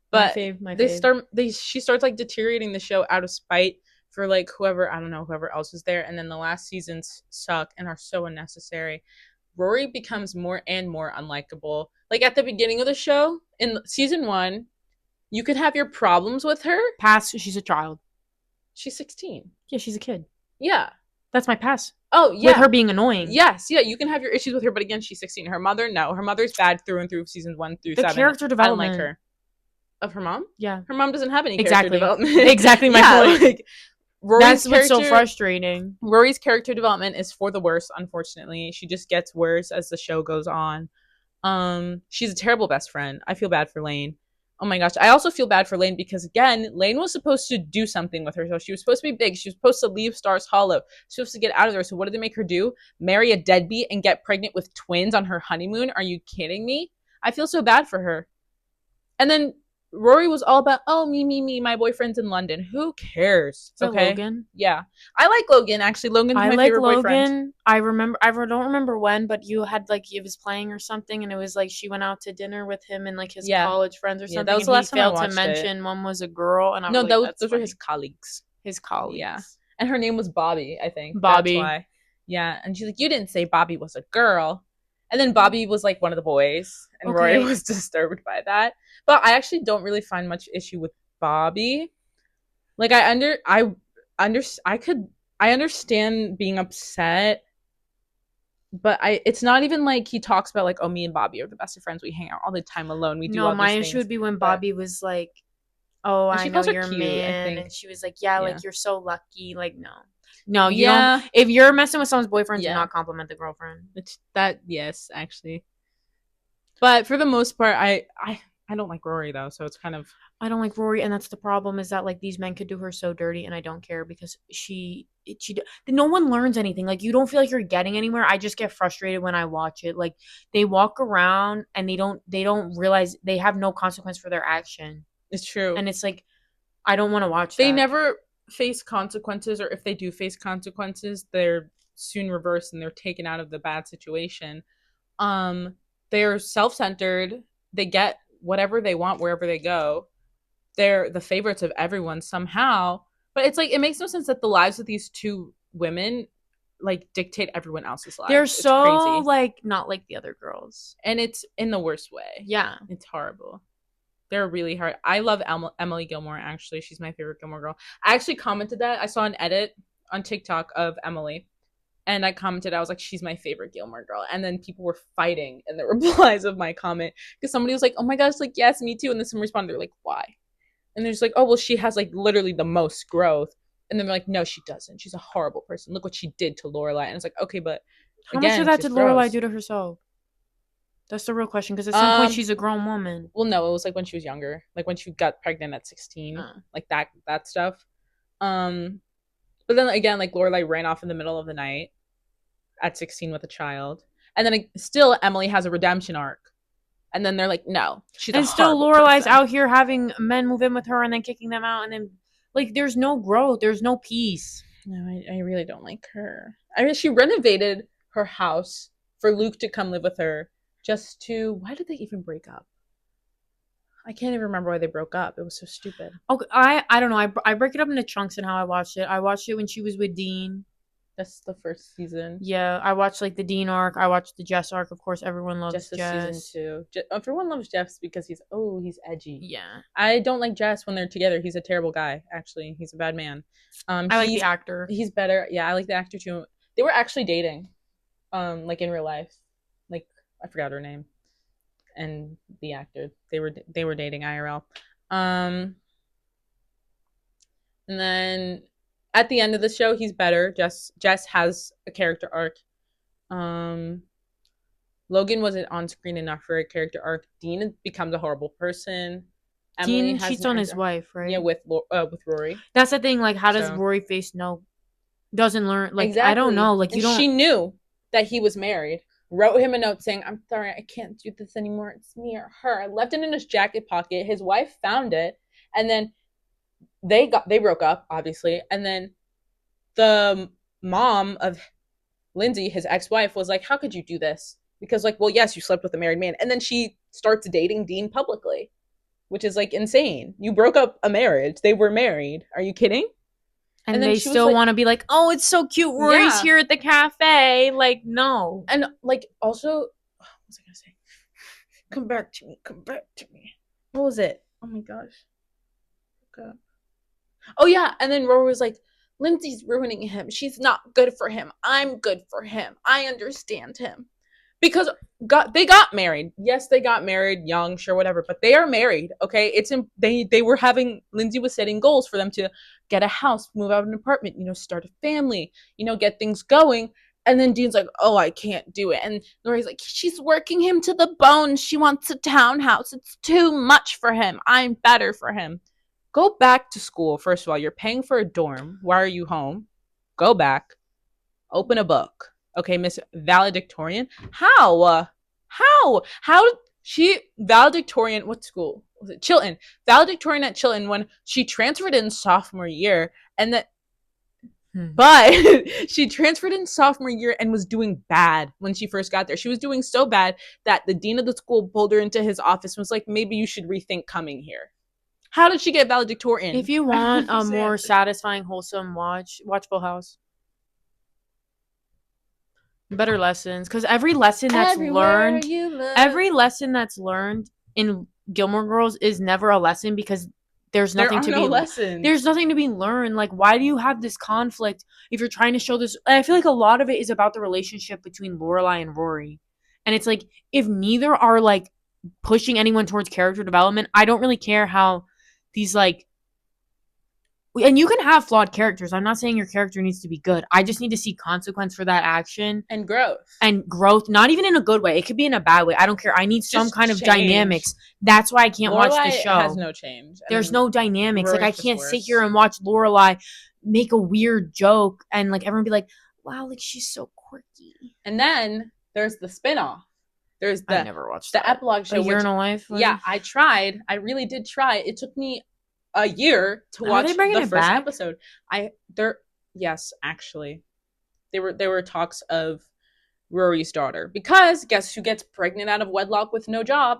But
my fave.
She starts like deteriorating the show out of spite for like whoever else is there, and then the last seasons suck and are so unnecessary. Rory becomes more and more unlikable. Like at the beginning of the show in season 1, You can have your problems with her.
Pass. She's a child.
She's 16.
Yeah, she's a kid.
Yeah.
That's my pass.
Oh, yeah.
With her being annoying.
Yes, yeah, you can have your issues with her, but again, she's 16. Her mother, no. Her mother's bad through and through seasons 1 through 7.
Character development.
I don't like her. Of her mom?
Yeah.
Her mom doesn't have any
exactly.
character development.
Exactly my point.
Like,
that's what's so frustrating.
Rory's character development is for the worse, unfortunately. She just gets worse as the show goes on. She's a terrible best friend. I feel bad for Lane. Oh my gosh. I also feel bad for Lane because, again, Lane was supposed to do something with her. So she was supposed to be big. She was supposed to leave Stars Hollow. She was supposed to get out of there. So what did they make her do? Marry a deadbeat and get pregnant with twins on her honeymoon? Are you kidding me? I feel so bad for her. And then Rory was all about, oh, me, my boyfriend's in London. Who cares? Okay.
Logan?
Yeah. I like Logan, actually. Logan's my favorite boyfriend.
I don't remember when, but you had like, it was playing or something, and it was like she went out to dinner with him and like his college friends or something.
That was the last time I watched
to mention one was a girl, and
those were his colleagues.
His colleagues.
Yeah. And her name was Bobby, I think.
Bobby.
That's why. Yeah. And she's like, you didn't say Bobby was a girl. And then Bobby was like one of the boys, and Rory was disturbed by that. But I actually don't really find much issue with Bobby. Like I understand being upset, but it's not even like he talks about like, oh, me and Bobby are the best of friends. We hang out all the time alone. We do all these things. No, my
issue would be when Bobby was like, oh, I know you're a man, and she was like, yeah, like you're so lucky. Like no, you don't. If you're messing with someone's boyfriend, do not compliment the girlfriend.
It's that, yes, actually. But for the most part, I don't like Rory though, so it's kind of.
I don't like Rory, and that's the problem. Is that like these men could do her so dirty, and I don't care because no one learns anything. Like you don't feel like you're getting anywhere. I just get frustrated when I watch it. Like they walk around and they don't realize they have no consequence for their action.
It's true,
and it's like I don't want to watch.
They never face consequences, or if they do face consequences, they're soon reversed and they're taken out of the bad situation. They're self-centered. They get whatever they want wherever they go. They're the favorites of everyone somehow. But it's like it makes no sense that the lives of these two women like dictate everyone else's lives.
They're so crazy. Like not like the other girls,
and it's in the worst way.
Yeah,
it's horrible. They're really hard. I love Emily Gilmore, actually. She's my favorite Gilmore Girl. I actually commented that. I saw an edit on TikTok of Emily. And I commented, I was like, she's my favorite Gilmore Girl. And then people were fighting in the replies of my comment. Because somebody was like, oh my gosh, like, yes, me too. And then someone responded, they're like, why? And they're just like, oh, well, she has like literally the most growth. And then they're like, no, she doesn't. She's a horrible person. Look what she did to Lorelai. And it's like, okay, but
how much of that did Lorelai do to herself? That's the real question, because at some point she's a grown woman.
Well, no, it was like when she was younger, like when she got pregnant at 16, like that stuff. But then again, like Lorelai ran off in the middle of the night at 16 with a child, and then still Emily has a redemption arc, and then they're like, no, she's and still
Lorelai's out here having men move in with her and then kicking them out, and then like there's no growth, there's no peace.
No, I really don't like her. I mean, she renovated her house for Luke to come live with her. Just to, why did they even break up? I can't even remember why they broke up. It was so stupid.
Okay, I don't know. I break it up into chunks in how I watched it. I watched it when she was with Dean.
That's the first season.
Yeah, I watched like the Dean arc. I watched the Jess arc. Of course, everyone loves Jess.
Season 2. Everyone loves Jess because he's edgy.
Yeah.
I don't like Jess when they're together. He's a terrible guy. Actually, he's a bad man.
I like the actor.
He's better. Yeah, I like the actor too. They were actually dating, like in real life. Like I forgot her name, and the actor. They were dating IRL. And then at the end of the show, he's better. Jess has a character arc. Logan wasn't on screen enough for a character arc. Dean becomes a horrible person.
Dean cheats on his wife, right?
Yeah, with Rory.
That's the thing. Like, how does Rory face doesn't learn? Like, exactly. I don't know. Like, you don't.
She knew that he was married. Wrote him a note saying, I'm sorry, I can't do this anymore. It's me or her. I left it in his jacket pocket. His wife found it. And then they broke up, obviously. And then the mom of Lindsay, his ex-wife, was like, how could you do this? Because like, well, yes, you slept with a married man. And then she starts dating Dean publicly, which is like insane. You broke up a marriage. They were married. Are you kidding?
And they still want to be like, oh, it's so cute. Rory's here at the cafe. Like, no.
And, like, also, what was I going to say? Come back to me. What was it? Oh my gosh. Okay. Oh yeah, and then Rory was like, Lindsay's ruining him. She's not good for him. I'm good for him. I understand him. Because they got married. Yes, they got married young, sure, whatever, but they are married. Okay, they were having Lindsay was setting goals for them to get a house, move out of an apartment, start a family, get things going. And then Dean's like, "Oh, I can't do it." And Lori's like, "She's working him to the bone. She wants a townhouse. It's too much for him. I'm better for him." Go back to school. First of all, you're paying for a dorm. Why are you home? Go back. Open a book. Okay, Miss Valedictorian. How she valedictorian? What school was it? Chilton. Valedictorian at Chilton when she transferred in sophomore year, and that. But she transferred in sophomore year and was doing bad when she first got there. She was doing so bad that the dean of the school pulled her into his office and was like, maybe you should rethink coming here. How did she get valedictorian?
If you want a more satisfying, wholesome watch Full House. Better lessons, because every lesson that's learned in Gilmore Girls is never a lesson because there's nothing there's nothing to be learned. Like, why do you have this conflict if you're trying to show this? I feel like a lot of it is about the relationship between Lorelai and Rory, and it's like if neither are like pushing anyone towards character development, I don't really care how these like. And you can have flawed characters. I'm not saying your character needs to be good. I just need to see consequence for that action
and growth.
And growth, not even in a good way. It could be in a bad way. I don't care. I need some kind of dynamics. That's why I can't watch the show.
Has no change.
There's no dynamics. Like I can't sit here and watch Lorelai make a weird joke and like everyone be like, "Wow, like she's so quirky."
And then there's the spinoff. There's
I never watched
the epilogue show.
A Year in a Life.
Yeah, I tried. I really did try. It took me a year to watch the first episode. Yes, actually, there were talks of Rory's daughter, because guess who gets pregnant out of wedlock with no job?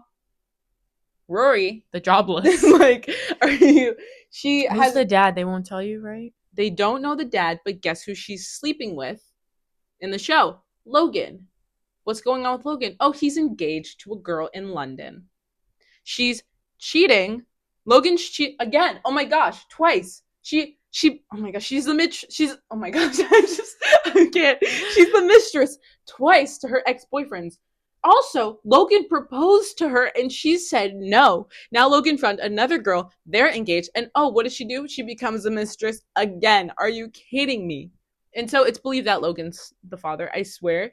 Rory,
the jobless.
Like,
Who's the dad? They won't tell you, right?
They don't know the dad, but guess who she's sleeping with in the show? Logan. What's going on with Logan? Oh, he's engaged to a girl in London. She's cheating. Logan's cheat again. Oh my gosh, twice. She oh my gosh, she's oh my gosh, I can't. She's the mistress twice to her ex-boyfriends. Also, Logan proposed to her and she said no. Now Logan found another girl, they're engaged, and oh, what does she do? She becomes a mistress again. Are you kidding me? And so it's believed that Logan's the father, I swear.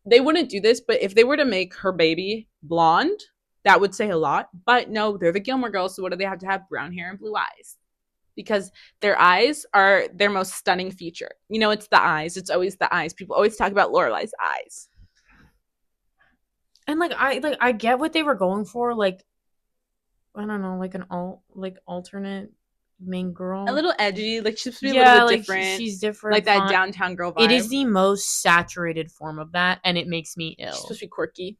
They wouldn't do this, but if they were to make her baby blonde, that would say a lot. But no, they're the Gilmore Girls, so what do they have to have? Brown hair and blue eyes. Because their eyes are their most stunning feature. It's the eyes. It's always the eyes. People always talk about Lorelai's eyes.
And I get what they were going for. Like, I don't know, like an alternate main girl.
A little edgy. Like she's supposed to be a little bit different.
She's different.
Like that downtown girl vibe.
It is the most saturated form of that, and it makes me ill.
She's supposed to be quirky.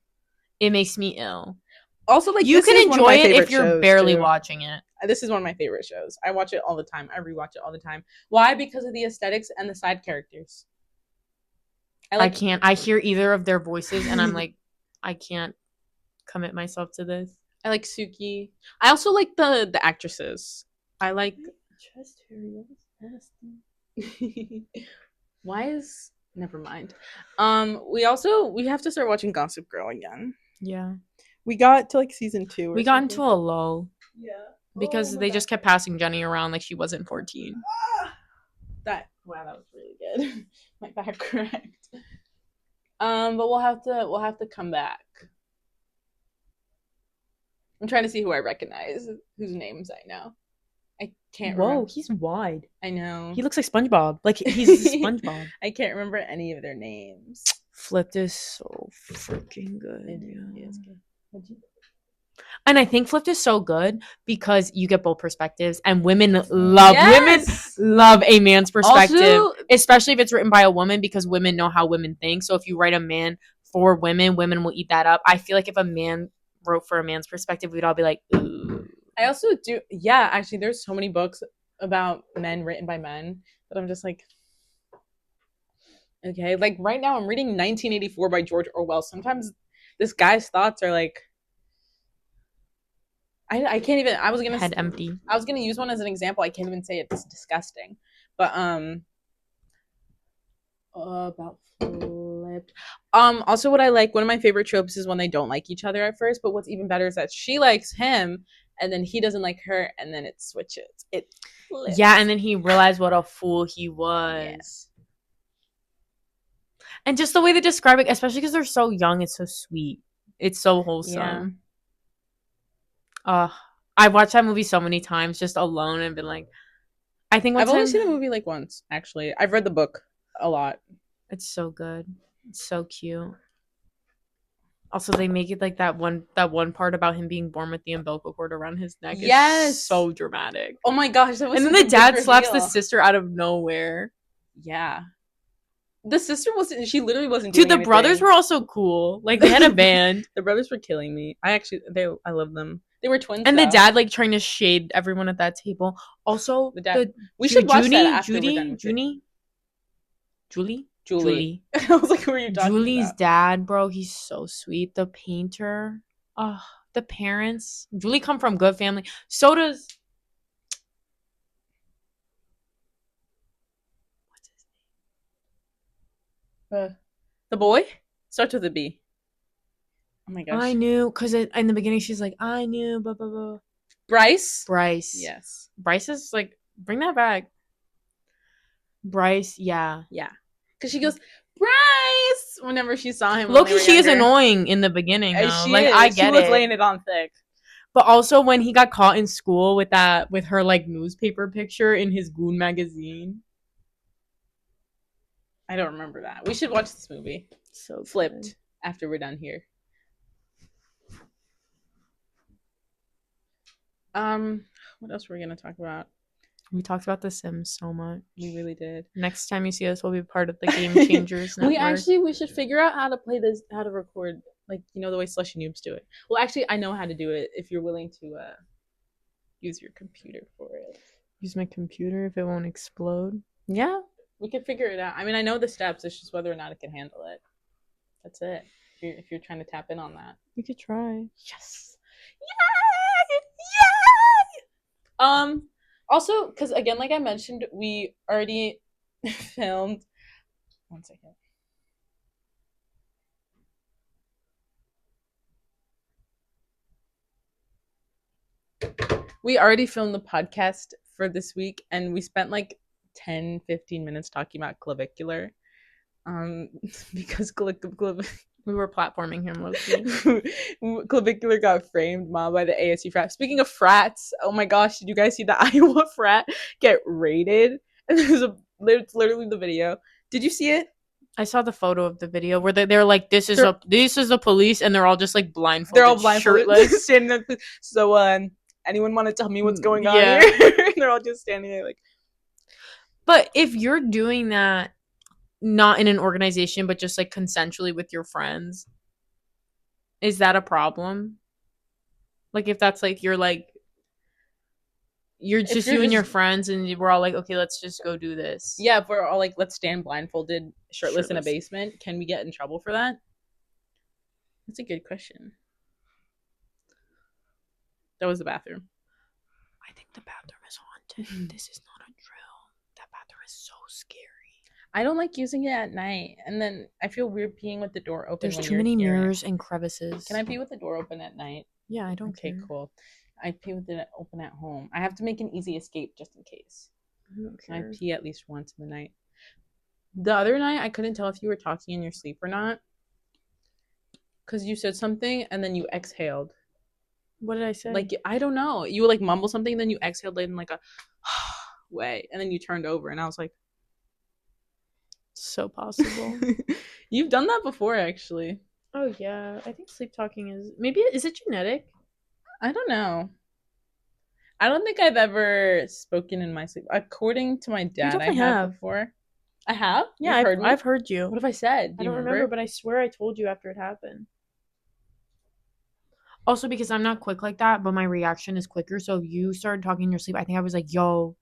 It makes me ill.
Also, like,
you can enjoy it if you're barely watching it.
This is one of my favorite shows. I watch it all the time. I rewatch it all the time. Why? Because of the aesthetics and the side characters.
I can't. I hear either of their voices, and I'm like, I can't commit myself to this.
I like Suki. I also like the actresses. I like chest hair. Why is never mind. We have to start watching Gossip Girl again.
Yeah.
We got to like season 2.
We got into a lull.
Yeah.
Because they just kept passing Jenny around like she wasn't 14.
That was really good. My back cracked. But we'll have to come back. I'm trying to see who I recognize, whose names I know. I can't remember.
Whoa, he's wide.
I know.
He looks like SpongeBob. Like he's SpongeBob.
I can't remember any of their names.
Flipped is so freaking good.
Yeah. It's good.
And I think Flipped is so good because you get both perspectives, and women love a man's perspective, also, especially if it's written by a woman, because women know how women think. So if you write a man for women, women will eat that up. I feel like if a man wrote for a man's perspective, we'd all be like, ooh.
I also do. Yeah, actually, there's so many books about men written by men that I'm just like, okay. Like right now, I'm reading 1984 by George Orwell. Sometimes this guy's thoughts are like, I can't even. I was gonna
Head empty.
I was gonna use one as an example. I can't even say it. It's disgusting. But about flipped. Also, what I like, one of my favorite tropes is when they don't like each other at first. But what's even better is that she likes him, and then he doesn't like her, and then it switches. It flips.
Yeah, and then he realized what a fool he was.
Yeah.
And just the way they describe it, especially because they're so young, it's so sweet. It's so wholesome. I've watched that movie so many times just alone and been like, I think
I've only seen the movie like once, actually. I've read the book a lot.
It's so good. It's so cute. Also, they make it like that one part about him being born with the umbilical cord around his neck.
Yes,
is so dramatic.
Oh my gosh, that was.
And then the dad slaps the sister out of nowhere.
Yeah, the sister wasn't. She literally wasn't.
Dude, the brothers were also cool. Like they had a band.
The brothers were killing me. I love them. They were twins.
And the dad like trying to shade everyone at that table. Also,
the dad. We should watch that after we're done with it.
Julie.
I was like, who are you talking
Julie's
about?
dad, bro, he's so sweet. The painter. Oh, the parents. Julie come from good family. So does what's
his name? The boy? Starts with a B. Oh my gosh.
I knew, because in the beginning she's like, I knew, blah, blah, blah.
Bryce?
Yes. Bryce is like, bring that back. Bryce, yeah.
Yeah. Because she goes, Bryce! Whenever she saw him.
Loki, she is annoying in the beginning, though. Like,
is.
I get
it. She was laying it on thick.
But also when he got caught in school with her, like, newspaper picture in his Goon magazine.
I don't remember that. We should watch this movie.
So
flipped
good.
After we're done here. What else were we gonna talk about?
We talked about The Sims so much.
We really did.
Next time you see us, we'll be part of the Game Changers Network.
We should figure out how to play this, how to record, like, you know, the way Slushy Noobs do it. Well, actually, I know how to do it if you're willing to use your computer for it.
Use my computer if it won't explode?
Yeah, we could figure it out. I mean, I know the steps. It's just whether or not it can handle it. That's it. If you're trying to tap in on that.
We could try.
Yes. Yay! Also, because again, like I mentioned, we already filmed. 1 second. We already filmed the podcast for this week, and we spent like 10-15 minutes talking about clavicular. Because
we were platforming him low-key.
Clavicular got framed, mom, by the ASU frat. Speaking of frats, oh my gosh, did you guys see the Iowa frat get raided? And it's literally the video. Did you see it?
I saw the photo of the video where they're like, this is the police, and they're all just like blindfolded.
They're all blindfolded,
shirtless.
standing there. So, anyone want to tell me what's going on here? They're all just standing there like.
But if you're doing that, not in an organization, but just like consensually with your friends, is that a problem? Like if that's like you're just you and your friends and we're all like, okay, let's just go do this.
Yeah, if we're all like, let's stand blindfolded, shirtless in a basement, can we get in trouble for that? That's a good question. That was the bathroom.
I think the bathroom is haunted. This is not a drill. That bathroom is so scary.
I don't like using it at night, and then I feel weird peeing with the door open.
There's too many mirrors and crevices.
Can I pee with the door open at night?
Yeah, I don't care.
Okay, cool. I pee with it open at home. I have to make an easy escape just in case. I pee at least once in the night. The other night, I couldn't tell if you were talking in your sleep or not, because you said something and then you exhaled.
What did I say?
Like, I don't know. You would like mumble something, then you exhaled in like a way, and then you turned over, and I was like,
so possible.
You've done that before, actually.
Oh yeah, I think sleep talking is it genetic?
I don't know. I don't think I've ever spoken in my sleep. According to my dad, I have before. I have?
Yeah, I've heard you.
What have I said?
I don't remember, but I swear I told you after it happened. Also, because I'm not quick like that, but my reaction is quicker. So if you started talking in your sleep, I think I was like, yo,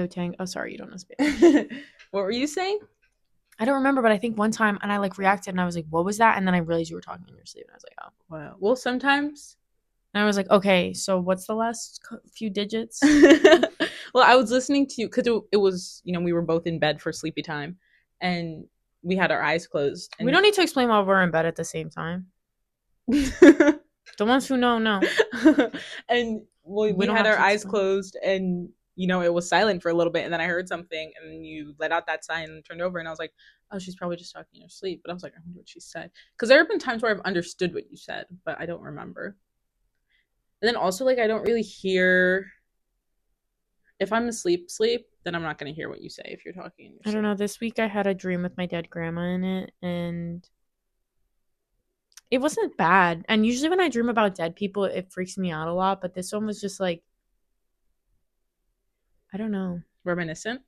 Tang. Oh, sorry, you don't know Spanish.
What were you saying?
I don't remember, but I think one time and I like reacted and I was like, what was that? And then I realized you were talking in your sleep and I was like, oh.
Wow. Well, sometimes.
And I was like, okay, so what's the last few digits?
Well, I was listening to because it was we were both in bed for sleepy time, and we had our eyes closed. And
We don't need to explain why we're in bed at the same time. The ones who know, know.
And well, we
don't
had
have
our
to
eyes
explain.
closed, and it was silent for a little bit, and then I heard something, and you let out that sigh and turned over, and I was like, oh, she's probably just talking in her sleep. But I was like, I wonder what she said, because there have been times where I've understood what you said, but I don't remember. And then also, like, I don't really hear if I'm asleep, then I'm not gonna hear what you say if you're talking in your
I
sleep.
don't know. This week I had a dream with my dead grandma in it, and it wasn't bad. And usually when I dream about dead people, it freaks me out a lot. But this one was just like, I don't know.
Reminiscent.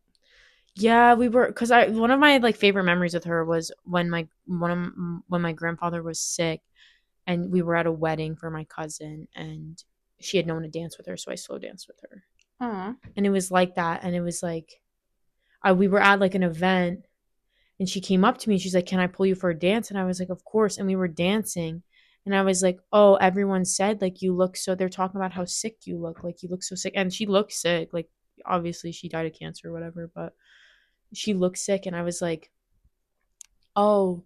Yeah, we were because I one of my like favorite memories with her was when my grandfather was sick, and we were at a wedding for my cousin, and she had no one to dance with her, so I slow danced with her,
Aw.
and it was like that, and it was like, we were at like an event, and she came up to me and she's like, "Can I pull you for a dance?" And I was like, "Of course." And we were dancing. And I was like, "Oh, everyone said like you look so they're talking about how sick you look. Like you look so sick." And she looked sick. Like obviously she died of cancer or whatever, but she looked sick and I was like, "Oh,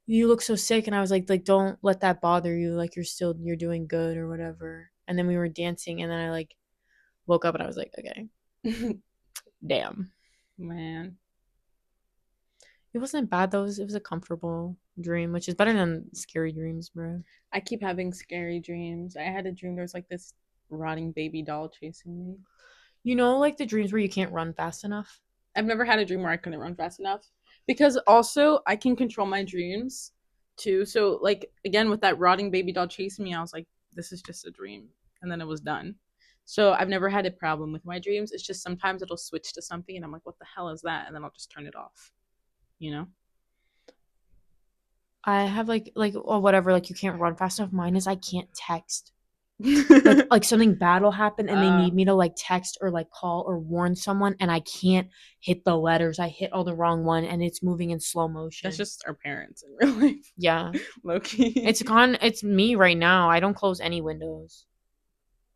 you look so sick." And I was like don't let that bother you. Like you're doing good or whatever. And then we were dancing and then I like woke up and I was like, "Okay, damn."
Man.
It wasn't bad though. It was a comfortable dream, which is better than scary dreams, bro.
I keep having scary dreams. I had a dream there was like this rotting baby doll chasing me.
You know, like the dreams where you can't run fast enough?
I've never had a dream where I couldn't run fast enough. Because also I can control my dreams too. So like again with that rotting baby doll chasing me, I was like, this is just a dream. And then it was done. So I've never had a problem with my dreams. It's just sometimes it'll switch to something and I'm like, what the hell is that? And then I'll just turn it off. You know?
I have like or whatever, like you can't run fast enough. Mine is I can't text. Like something bad will happen and they
uh
need me to like text or like call or warn someone and I can't hit the letters. I hit all the wrong one and it's moving in slow motion.
that's just our parents in real life.
Yeah.
Low key.
It's me right now. I don't close any windows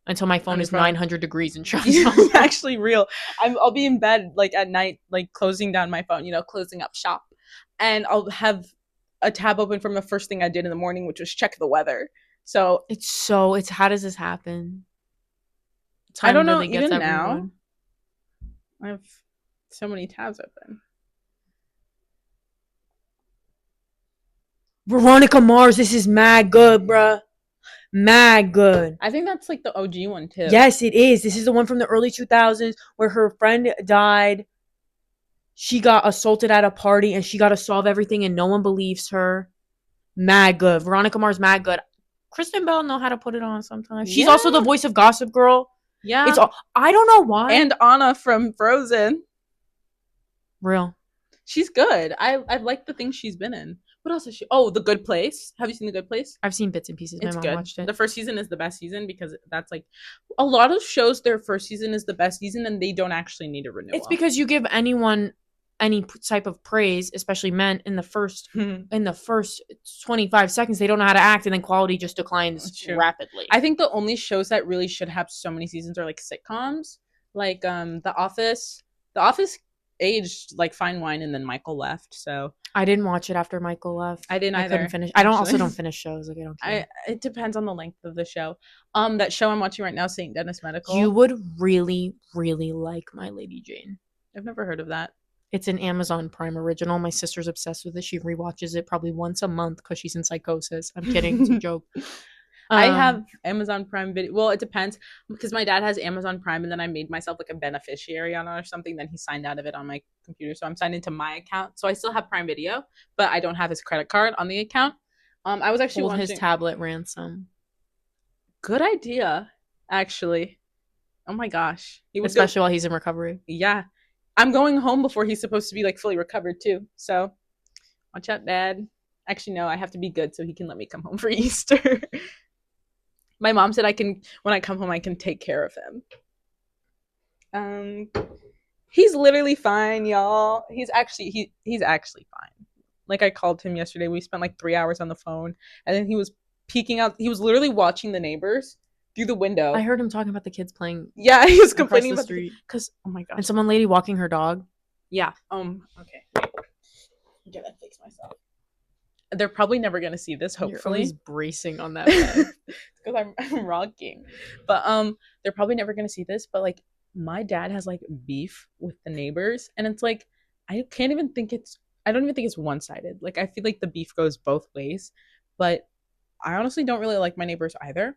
until my phone is 900 degrees and shuts off.
Actually real. I'll be in bed like at night, like closing down my phone, closing up shop, and I'll have a tab open from the first thing I did in the morning, which was check the weather. So
It's how does this happen?
I don't know. Even now, I have so many tabs open.
Veronica Mars, this is mad good, bruh. Mad good.
I think that's like the OG one too.
Yes, it is. This is the one from the early 2000s where her friend died. She got assaulted at a party and she got to solve everything and no one believes her. Mad good. Veronica Mars, mad good. Kristen Bell know how to put it on sometimes. She's also the voice of Gossip Girl.
Yeah.
It's all, I don't know why.
And Anna from Frozen.
Real.
She's good. I like the things she's been in. What else is she? Oh, The Good Place. Have you seen The Good Place?
I've seen bits and pieces. My
It's
mom
good.
watched it.
The first season is the best season because that's like a lot of shows. Their first season is the best season, and they don't actually need a renewal.
It's because you give anyone any type of praise, especially men, in the first 25 seconds, they don't know how to act, and then quality just declines rapidly.
I think the only shows that really should have so many seasons are like sitcoms, like The Office. The Office aged like fine wine, and then Michael left. So
I didn't watch it after Michael left.
I didn't either.
I couldn't finish. I don't finish shows. Like I don't care.
It depends on the length of the show. That show I'm watching right now, St. Dennis Medical.
You would really, really like My Lady Jane.
I've never heard of that.
It's an Amazon Prime original. My sister's obsessed with it. She rewatches it probably once a month because she's in psychosis. I'm kidding. It's a joke.
I have Amazon Prime Video. Well, it depends because my dad has Amazon Prime, and then I made myself like a beneficiary on it or something. Then he signed out of it on my computer, so I'm signed into my account. So I still have Prime Video, but I don't have his credit card on the account. I was actually
his tablet ransom.
Good idea, actually. Oh my gosh,
especially while he's in recovery.
Yeah, I'm going home before he's supposed to be like fully recovered too. So watch out, Dad. Actually, no, I have to be good so he can let me come home for Easter. My mom said when I come home, I can take care of him. He's literally fine, y'all. He's actually fine. Like I called him yesterday. We spent like 3 hours on the phone, and then he was peeking out. He was literally watching the neighbors through the
I
window.
heard him talking about the kids playing
Yeah, he was
across
complaining
the
about
street,
because oh my
and
gosh.
some lady walking her dog.
Yeah. Okay. Wait. I'm gonna fix myself. They're probably never gonna see this.
You're always
Hopefully,
bracing on that bed.
because I'm rocking. But they're probably never gonna see this. But like, my dad has like beef with the neighbors, and it's like I can't even think it's. I don't even think it's one sided. Like I feel like the beef goes both ways. But I honestly don't really like my neighbors either.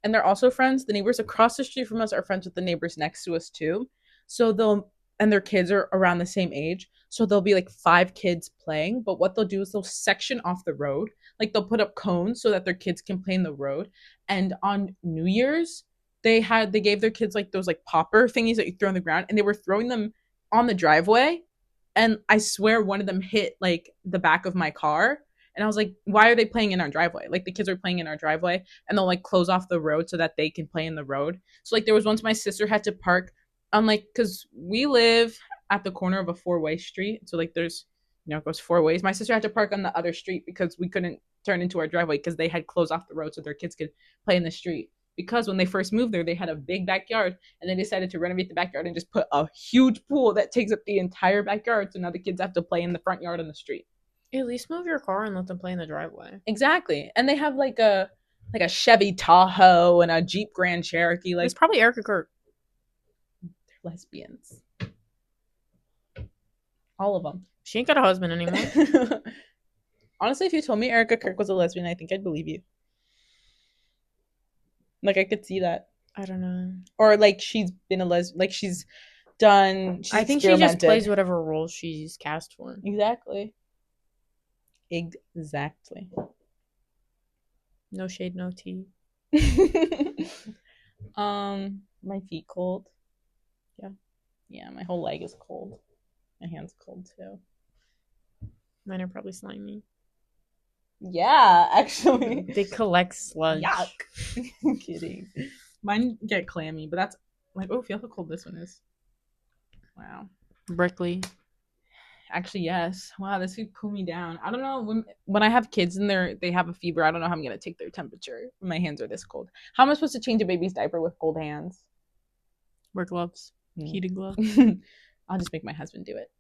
And they're also friends. The neighbors across the street from us are friends with the neighbors next to us too. So they'll and their kids are around the same age. So there'll be like 5 kids playing, but what they'll do is they'll section off the road. Like they'll put up cones so that their kids can play in the road. And on New Year's, they gave their kids like those like popper thingies that you throw on the ground, and they were throwing them on the driveway. And I swear one of them hit like the back of my car. And I was like, why are they playing in our driveway? Like the kids are playing in our driveway, and they'll like close off the road so that they can play in the road. So like there was once my sister had to park on like because we live at the corner of a 4-way street. So like there's it goes 4 ways. My sister had to park on the other street because we couldn't turn into our driveway because they had closed off the road so their kids could play in the street. Because when they first moved there, they had a big backyard, and they decided to renovate the backyard and just put a huge pool that takes up the entire backyard. So now the kids have to play in the front yard on the street.
At least move your car and let them play in the driveway.
Exactly. And they have like a Chevy Tahoe and a Jeep Grand Cherokee. Like
It's probably Erica Kirk.
they're lesbians. All of them.
She ain't got a husband anymore.
Honestly, if you told me Erica Kirk was a lesbian, I think I'd believe you. Like I could see that.
I don't know.
Or like she's been a like she's done. She's
I think she just plays whatever role she's cast for.
Exactly. Exactly.
No shade, no tea.
My feet cold. Yeah, my whole leg is cold. My hand's cold too.
Mine are probably slimy.
Yeah, actually.
They collect sludge.
Yuck. I'm kidding. Mine get clammy, but that's like, oh, feel how cold this one is. Wow.
Brickley.
Actually, yes. Wow, this would cool me down. I don't know when I have kids and they have a fever. I don't know how I'm gonna take their temperature when my hands are this cold. How am I supposed to change a baby's diaper with cold hands?
Wear gloves. Heated gloves.
I'll just make my husband do it.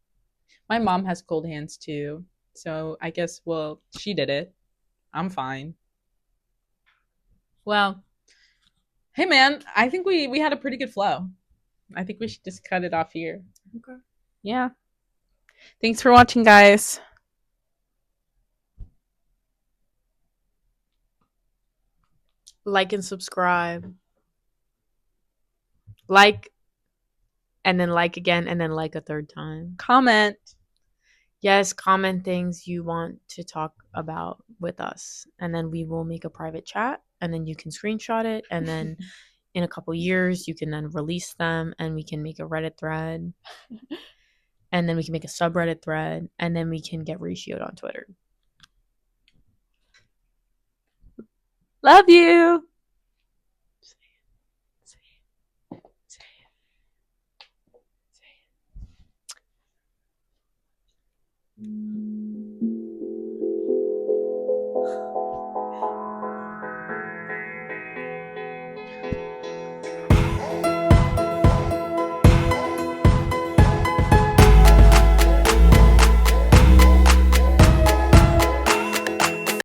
My mom has cold hands too, so I guess she did it. I'm fine. Well, hey man, I think we had a pretty good flow. I think we should just cut it off here.
Okay.
Yeah. Thanks for watching, guys.
Like and subscribe. Like, and then like again, and then like a third time.
Comment.
Yes, comment things you want to talk about with us. And then we will make a private chat, and then you can screenshot it. And then in a couple years, you can then release them, and we can make a Reddit thread. And then we can make a subreddit thread, and then we can get ratioed on Twitter.
Love you. Say it.